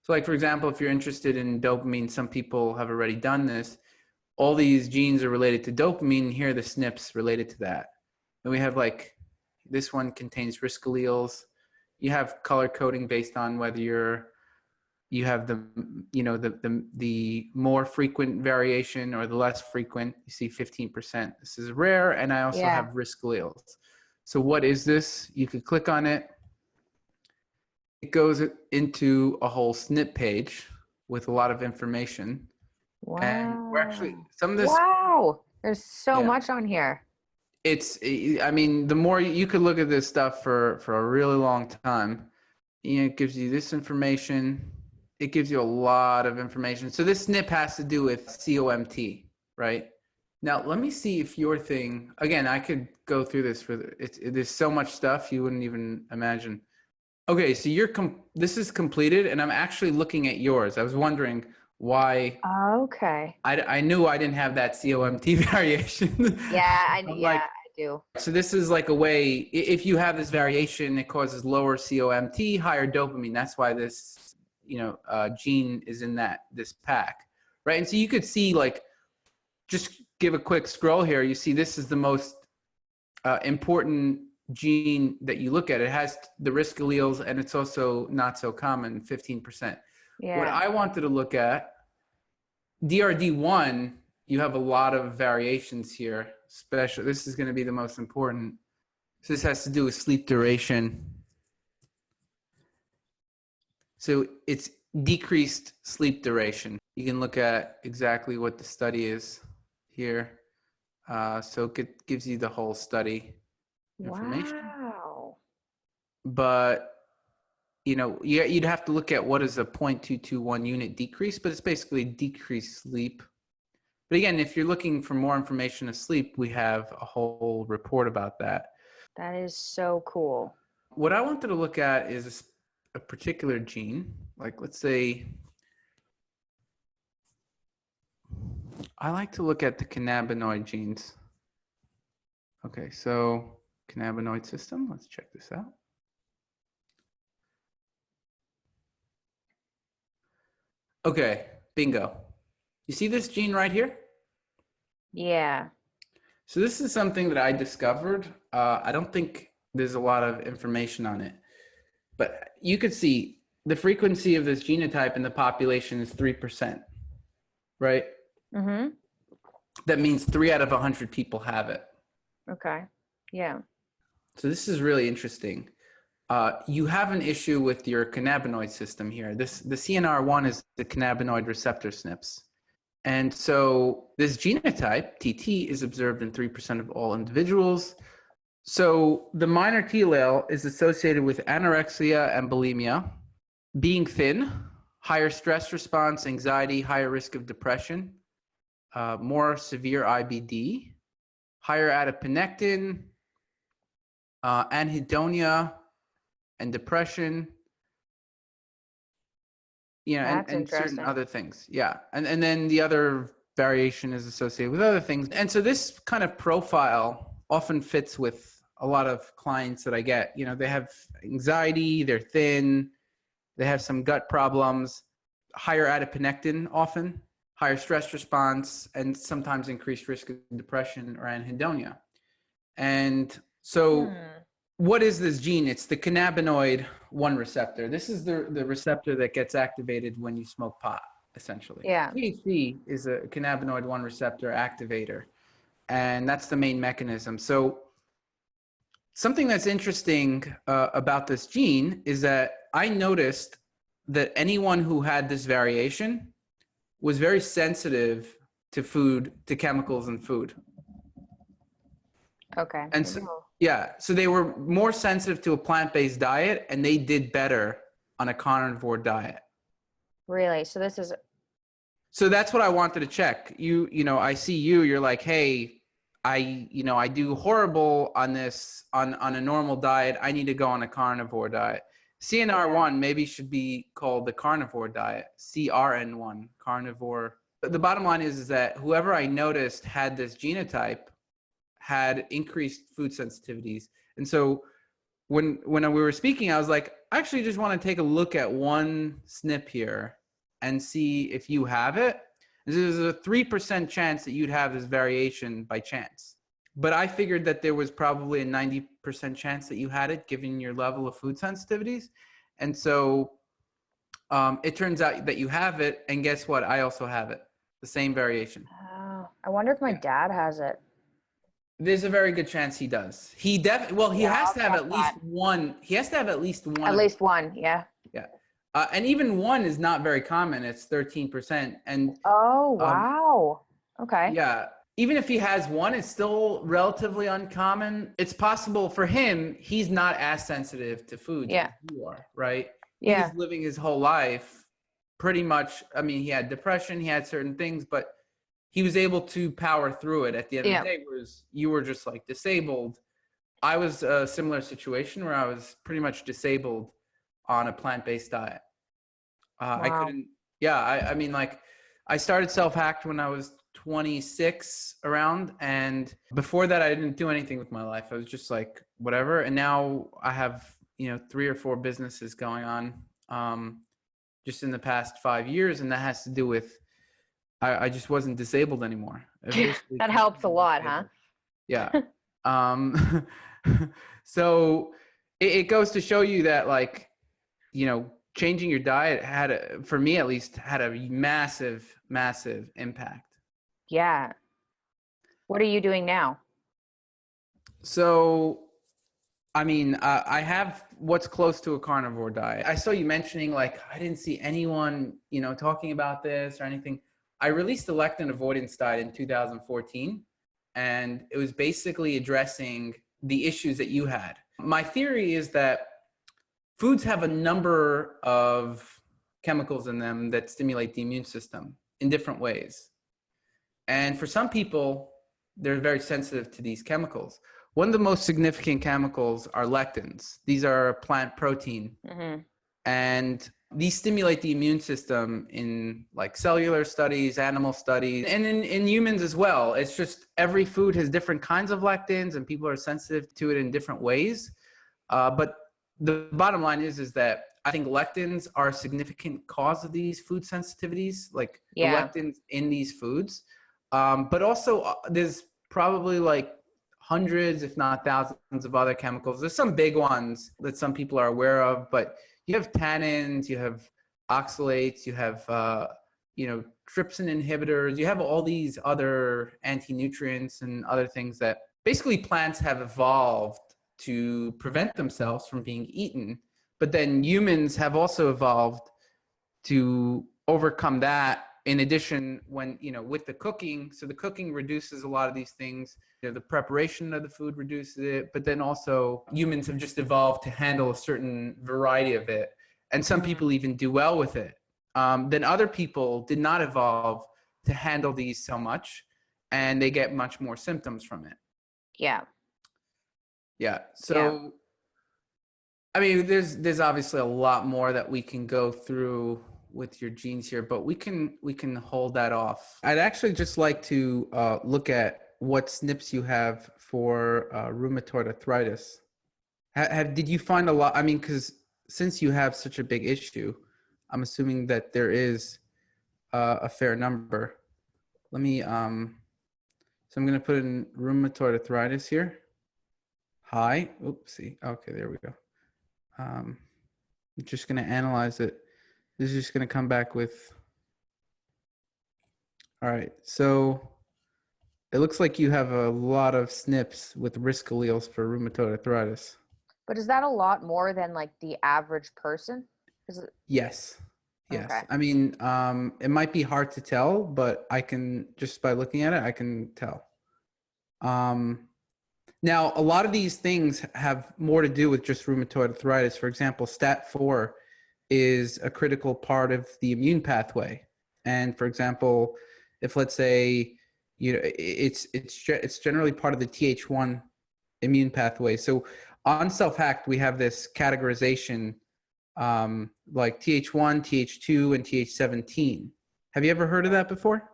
So like, for example, if you're interested in dopamine, some people have already done this. All these genes are related to dopamine. Here are the SNPs related to that. And we have like, this one contains risk alleles. You have color coding based on whether you have the more frequent variation or the less frequent. You see 15%. This is rare, and I also have risk alleles. So what is this? You could click on it. It goes into a whole SNP page with a lot of information. Wow. And we're actually, some of this. Wow. There's so much on here. I mean, the more you could look at this stuff for a really long time. It gives you this information. It gives you a lot of information. So this SNP has to do with COMT, right? Now, let me see if your thing, again, I could go through this there's so much stuff you wouldn't even imagine. Okay, so this is completed, and I'm actually looking at yours. I was wondering why. Okay. I knew I didn't have that COMT variation. I do. So this is like a way, if you have this variation, it causes lower COMT, higher dopamine. That's why this, gene is in this pack, right? And so you could see, like, just give a quick scroll here. You see this is the most important gene that you look at. It has the risk alleles, and it's also not so common, 15%. Yeah. What I wanted to look at, DRD1, you have a lot of variations here. This is going to be the most important. So this has to do with sleep duration. So it's decreased sleep duration. You can look at exactly what the study is here. So it gives you the whole study information. Wow. But, you'd have to look at what is a 0.221 unit decrease, but it's basically decreased sleep. But again, if you're looking for more information of sleep, we have a whole report about that. That is so cool. What I wanted to look at is a particular gene. Like, let's say, I like to look at the cannabinoid genes. Okay, so cannabinoid system, let's check this out. Okay, bingo. You see this gene right here? Yeah. So this is something that I discovered. I don't think there's a lot of information on it, but you could see the frequency of this genotype in the population is 3%, right? Mm-hmm. That means 3 out of 100 people have it. Okay. Yeah. So this is really interesting. You have an issue with your cannabinoid system here. The CNR1 is the cannabinoid receptor SNPs. And so this genotype, TT, is observed in 3% of all individuals. So the minor T allele is associated with anorexia and bulimia, being thin, higher stress response, anxiety, higher risk of depression, more severe IBD, higher adiponectin, anhedonia, and depression, and certain other things. Yeah. And then the other variation is associated with other things. And so this kind of profile often fits with a lot of clients that I get. They have anxiety, they're thin, they have some gut problems, higher adiponectin often, higher stress response, and sometimes increased risk of depression or anhedonia. And so what is this gene? It's the cannabinoid 1 receptor. This is the receptor that gets activated when you smoke pot. essentially. Yeah. THC is a cannabinoid 1 receptor activator, and that's the main mechanism. So something that's interesting about this gene is that I noticed that anyone who had this variation was very sensitive to food, to chemicals in food. Okay. And so, yeah, so they were more sensitive to a plant-based diet, and they did better on a carnivore diet. Really? So this is. So that's what I wanted to check. You know, I see you're like, hey, I do horrible on this, on a normal diet. I need to go on a carnivore diet. CNR1 maybe should be called the carnivore diet, CRN1, carnivore. But the bottom line is that whoever I noticed had this genotype had increased food sensitivities. And so when we were speaking, I was like, I actually just want to take a look at one SNP here and see if you have it. There's a 3% chance that you'd have this variation by chance. But I figured that there was probably a 90% chance that you had it given your level of food sensitivities. And so it turns out that you have it. And guess what? I also have it, the same variation. Oh, I wonder if my dad has it. There's a very good chance he does. He has to have at least one. He has to have at least one. At least one, yeah. Yeah. And even one is not very common. It's 13%. And oh, wow. Okay. Yeah. Even if he has one, it's still relatively uncommon. It's possible for him, he's not as sensitive to food as you are, right? Yeah. He was living his whole life pretty much. I mean, he had depression, he had certain things, but he was able to power through it at the end of the day, whereas you were just like disabled. I was a similar situation where I was pretty much disabled on a plant-based diet. Wow. I couldn't, I mean, like, I started SelfHacked when I was 26 around, and before that I didn't do anything with my life. I was just like, whatever. And now I have, 3 or 4 businesses going on just in the past 5 years, and that has to do with I just wasn't disabled anymore. That helps a lot, huh? Yeah. So it goes to show you that, like, changing your diet for me at least, had a massive, massive impact. Yeah. What are you doing now? So, I mean, I have what's close to a carnivore diet. I saw you mentioning, like, I didn't see anyone, talking about this or anything. I released the lectin avoidance diet in 2014, and it was basically addressing the issues that you had. My theory is that foods have a number of chemicals in them that stimulate the immune system in different ways. And for some people, they're very sensitive to these chemicals. One of the most significant chemicals are lectins. These are a plant protein. Mm-hmm. And these stimulate the immune system in, like, cellular studies, animal studies, and in humans as well. It's just every food has different kinds of lectins, and people are sensitive to it in different ways. But the bottom line is that I think lectins are a significant cause of these food sensitivities, like the lectins in these foods. But also there's probably like hundreds, if not thousands of other chemicals. There's some big ones that some people are aware of, but you have tannins, you have oxalates, you have, trypsin inhibitors, you have all these other anti-nutrients and other things that basically plants have evolved to prevent themselves from being eaten. But then humans have also evolved to overcome that. In addition, when, with the cooking, so the cooking reduces a lot of these things, the preparation of the food reduces it, but then also humans have just evolved to handle a certain variety of it. And some people even do well with it. Then other people did not evolve to handle these so much, and they get much more symptoms from it. Yeah. Yeah. So, I mean, there's obviously a lot more that we can go through with your genes here, but we can hold that off. I'd actually just like to look at what SNPs you have for rheumatoid arthritis. Did you find a lot? I mean, because since you have such a big issue, I'm assuming that there is a fair number. Let me, so I'm going to put in rheumatoid arthritis here. Hi. Oopsie. Okay, there we go. I'm just going to analyze it. This is just going to come back with All right. So it looks like you have a lot of SNPs with risk alleles for rheumatoid arthritis. But is that a lot more than like the average person? Yes. Okay. Yes. I mean, it might be hard to tell, but I can, just by looking at it, I can tell. Now, a lot of these things have more to do with just rheumatoid arthritis. For example, STAT4 is a critical part of the immune pathway. And for example, if let's say, it's generally part of the Th1 immune pathway. So on SelfHacked, we have this categorization like Th1, Th2, and Th17. Have you ever heard of that before?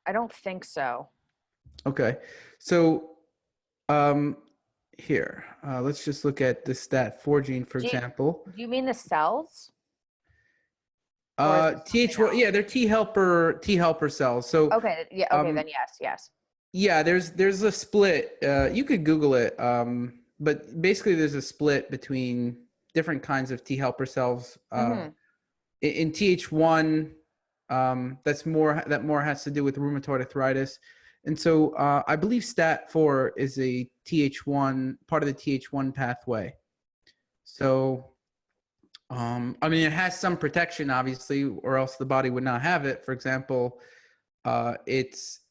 I don't think so. Okay. So here, let's just look at the STAT4 gene, for example. Do you mean the cells? Th1, yeah, they're T helper cells. So okay, yeah, okay, then yes. Yeah, there's a split. You could Google it, but basically there's a split between different kinds of T helper cells. In Th1, that more has to do with rheumatoid arthritis, and so I believe STAT4 is a Th1 part of the Th1 pathway. So I mean, it has some protection, obviously, or else the body would not have it. For example, it's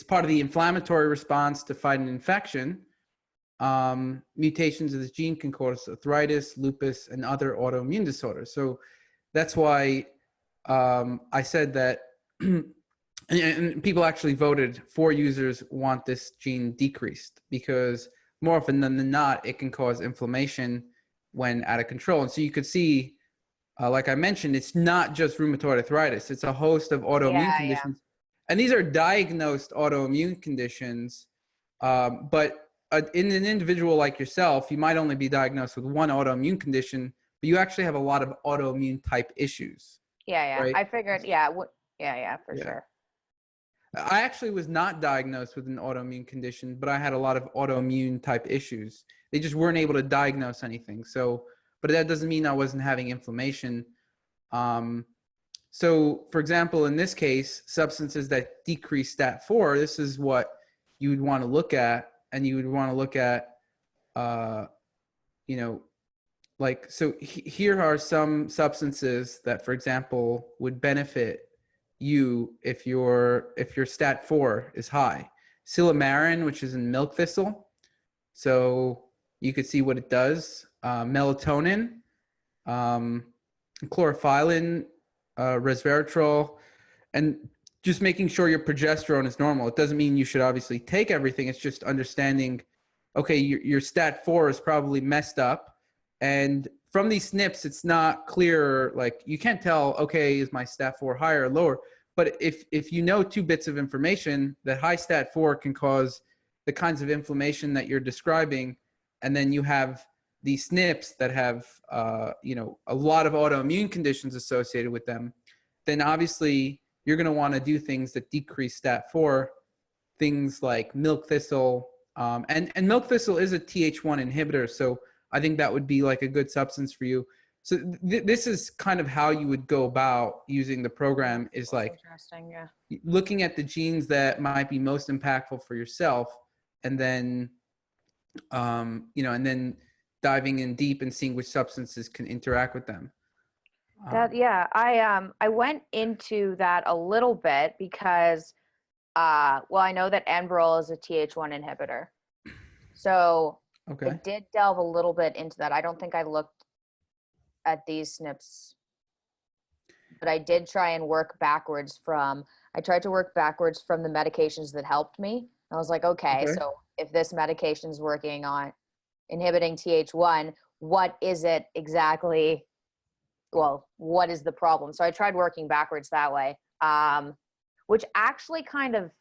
part of the inflammatory response to fight an infection. Mutations of this gene can cause arthritis, lupus, and other autoimmune disorders. So that's why I said that, and people actually voted for users want this gene decreased because more often than not, it can cause inflammation when out of control. And so you could see, like I mentioned, it's not just rheumatoid arthritis. It's a host of autoimmune conditions. And these are diagnosed autoimmune conditions. But in an individual like yourself, you might only be diagnosed with one autoimmune condition, but you actually have a lot of autoimmune type issues. Yeah. Right? I figured, for sure. I actually was not diagnosed with an autoimmune condition, but I had a lot of autoimmune type issues. They just weren't able to diagnose anything. So, but that doesn't mean I wasn't having inflammation. So for example, in this case, substances that decrease STAT4, this is what you would want to look at. And you would want to look at, like, so here are some substances that, for example, would benefit you if your STAT4 is high. Silymarin, which is in milk thistle. So you could see what it does. Melatonin, chlorophyllin, resveratrol, and just making sure your progesterone is normal. It doesn't mean you should obviously take everything. It's just understanding, okay, your STAT4 is probably messed up. And from these SNPs, it's not clear, like you can't tell, okay, is my STAT4 higher or lower? But if you know 2 bits of information, that high STAT4 can cause the kinds of inflammation that you're describing, and then you have these SNPs that have, a lot of autoimmune conditions associated with them, then obviously you're going to want to do things that decrease STAT4, things like milk thistle, and milk thistle is a Th1 inhibitor, so I think that would be like a good substance for you. So this is kind of how you would go about using the program, is like looking at the genes that might be most impactful for yourself, and then, and then diving in deep and seeing which substances can interact with them. I went into that a little bit because, I know that Enbrel is a Th1 inhibitor. So I did delve a little bit into that. I don't think I looked at these SNPs, but I did try and work backwards from the medications that helped me. I was like, okay, so if this medication is working on inhibiting Th1, what is it exactly? Well, what is the problem? So I tried working backwards that way, which actually kind of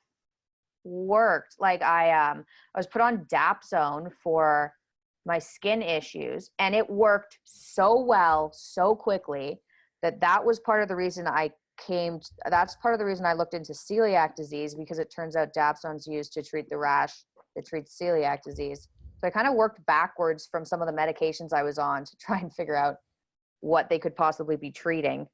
worked. Like I was put on Dapsone for my skin issues, and it worked so well, so quickly, that was part of the reason that's part of the reason I looked into celiac disease, because it turns out Dapsone's used to treat the rash that treats celiac disease. So I kind of worked backwards from some of the medications I was on to try and figure out what they could possibly be treating.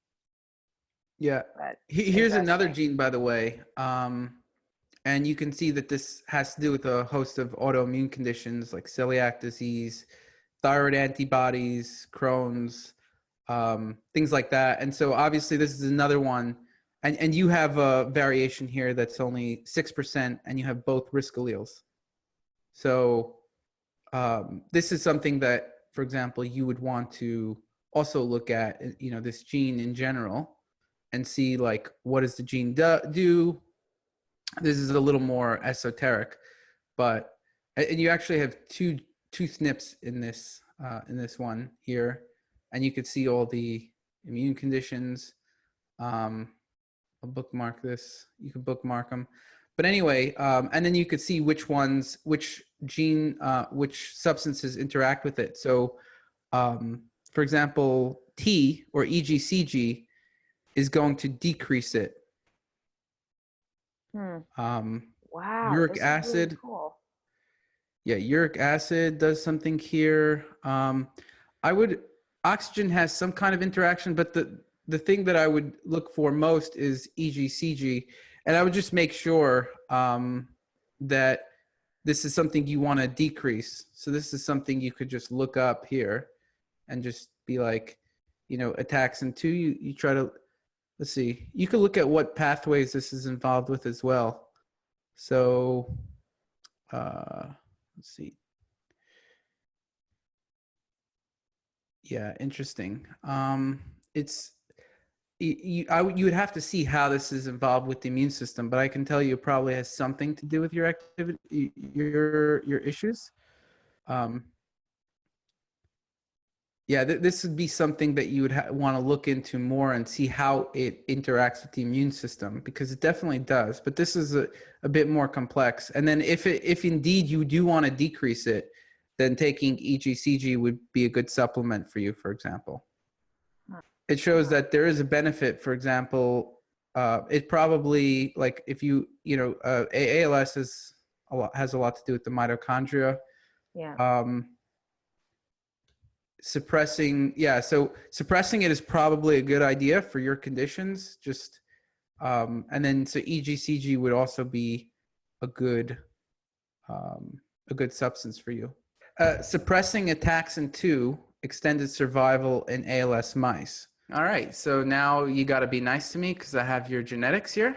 Yeah. But Here's another interesting. gene, by the way. And you can see that this has to do with a host of autoimmune conditions like celiac disease, thyroid antibodies, Crohn's, things like that. And so obviously this is another one. And you have a variation here that's only 6%, and you have both risk alleles. So this is something that, for example, you would want to also look at, you know, this gene in general and see like, what does the gene do? This is a little more esoteric, but, and you actually have two SNPs in this one here, and you could see all the immune conditions. I'll bookmark this. You can bookmark them. But anyway, and then you could see which ones, which gene, which substances interact with it. So, for example, T or EGCG is going to decrease it. Wow, Uric this acid. is really cool. Yeah, uric acid does something here. Oxygen has some kind of interaction, but the thing that I would look for most is EGCG. And I would just make sure that this is something you want to decrease. So this is something you could just look up here and just be like, you know, ataxin 2, you try to, let's see, you could look at what pathways this is involved with as well. So let's see. Yeah, interesting. It's you would have to see how this is involved with the immune system, but I can tell you it probably has something to do with your activity, your issues. Yeah, this would be something that you would want to look into more and see how it interacts with the immune system, because it definitely does. But this is a bit more complex. And then if indeed you do want to decrease it, then taking EGCG would be a good supplement for you, for example. It shows that there is a benefit. For example, it probably, like if you know, ALS has a lot to do with the mitochondria. Yeah. Suppressing it is probably a good idea for your conditions. Just and then so EGCG would also be a good substance for you. Suppressing ataxin 2 extended survival in ALS mice. All right, so now you got to be nice to me because I have your genetics here.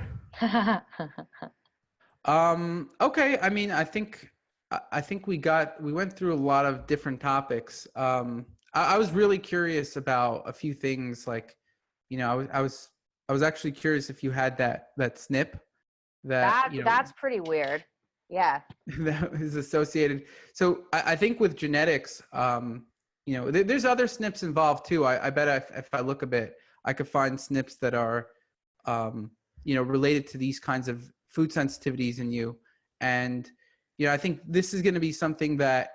Okay, I mean, I think we went through a lot of different topics. I was really curious about a few things, like, you know, I was actually curious if you had that SNP that you know, that's pretty weird. Yeah. that is associated. So I think with genetics, you know, there's other SNPs involved too. I bet if I look a bit, I could find SNPs that are, you know, related to these kinds of food sensitivities in you. And, you know, I think this is going to be something that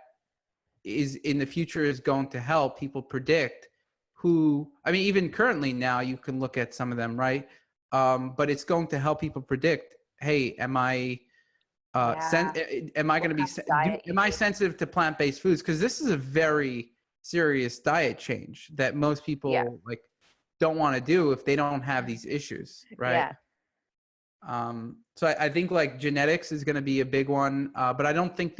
is in the future is going to help people predict who, I mean, even currently now you can look at some of them, right? But it's going to help people predict, hey, am I going to be, am I sensitive to plant-based foods? Because this is a very serious diet change that most people like don't want to do if they don't have these issues, right? So I think like genetics is going to be a big one, but I don't think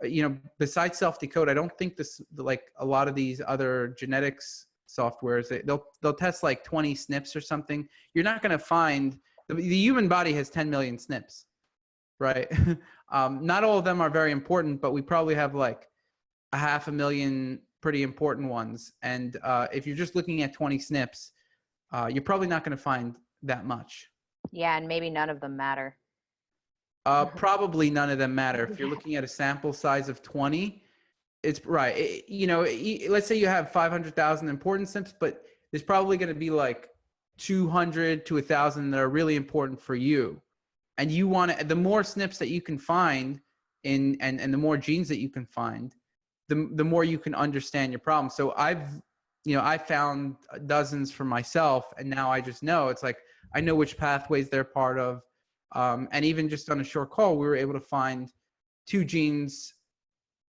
you know, besides SelfDecode, I don't think like a lot of these other genetics softwares, they'll test like 20 SNPs or something. You're not going to find the human body has 10 million SNPs, right? Not all of them are very important, but we probably have like 500,000 pretty important ones. And if you're just looking at 20 SNPs, you're probably not going to find that much. Yeah, and maybe none of them matter. Probably none of them matter. If you're looking at a sample size of 20, it's right. You know, let's say you have 500,000 important SNPs, but there's probably going to be like 200 to 1,000 that are really important for you. And you want to, the more SNPs that you can find and the more genes that you can find, the more you can understand your problem. So I found dozens for myself, and now I just know, it's like, I know which pathways they're part of. And even just on a short call, we were able to find 2 genes,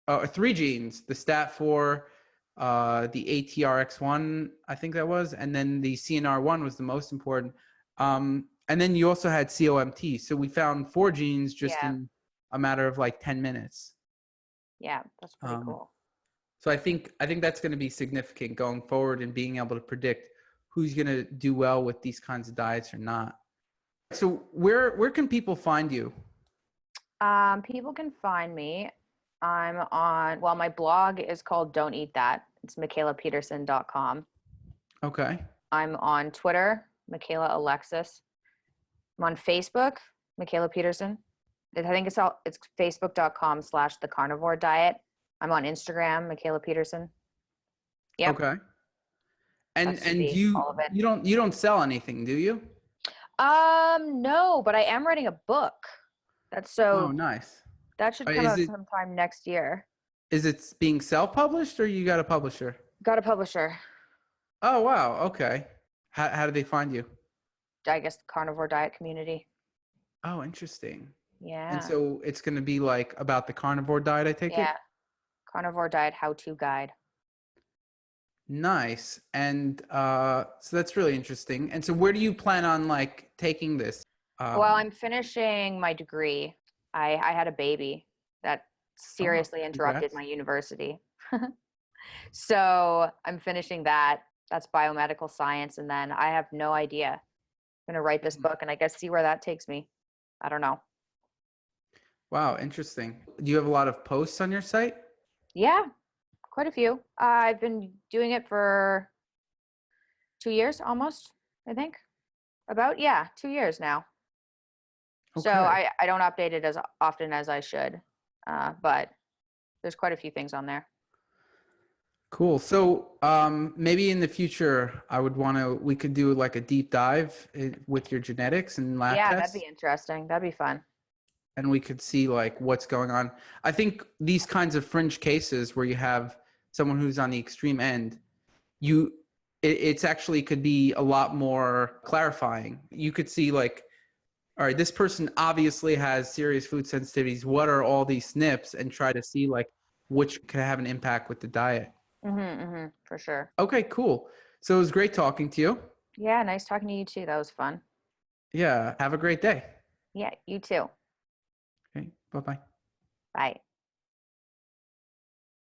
or 3 genes, the STAT4, the ATRX1, I think that was, and then the CNR1 was the most important. And then you also had COMT. So we found 4 genes just in a matter of like 10 minutes. Yeah, that's pretty cool. So I think that's going to be significant going forward in being able to predict who's going to do well with these kinds of diets or not. So where can people find you? People can find me. I'm on, well, my blog is called Don't Eat That. It's MikhailaPeterson.com. Okay. I'm on Twitter, Mikhaila Alexis. I'm on Facebook, Mikhaila Peterson. I think it's facebook.com/the Carnivore Diet. I'm on Instagram, Mikhaila Peterson. Yeah. Okay. And you don't sell anything, do you? No, but I am writing a book. Oh, nice. That should come out sometime next year. Is it being self-published or you got a publisher? Got a publisher. Oh, wow. Okay. How do they find you? I guess the Carnivore Diet community. Oh, interesting. Yeah. And so it's going to be like about the carnivore diet, I take it? Yeah. Carnivore Diet how-to guide. Nice. And so that's really interesting. And so where do you plan on like taking this? Well, I'm finishing my degree. I had a baby that seriously interrupted my university. So I'm finishing that. That's biomedical science. And then I have no idea. I'm going to write this book and I guess see where that takes me. I don't know. Wow. Interesting. Do you have a lot of posts on your site? Yeah, quite a few. I've been doing it for 2 years almost, I think. 2 years now. Okay. So I don't update it as often as I should, but there's quite a few things on there. Cool. So maybe in the future, we could do like a deep dive with your genetics and lab tests. Yeah, that'd be interesting. That'd be fun. And we could see like what's going on. I think these kinds of fringe cases where you have someone who's on the extreme end, it's actually could be a lot more clarifying. You could see like, all right, this person obviously has serious food sensitivities. What are all these SNPs? And try to see like which could have an impact with the diet. For sure. Okay, cool. So it was great talking to you. Yeah, nice talking to you too. That was fun. Yeah, have a great day. Yeah, you too. Okay, bye-bye. Bye.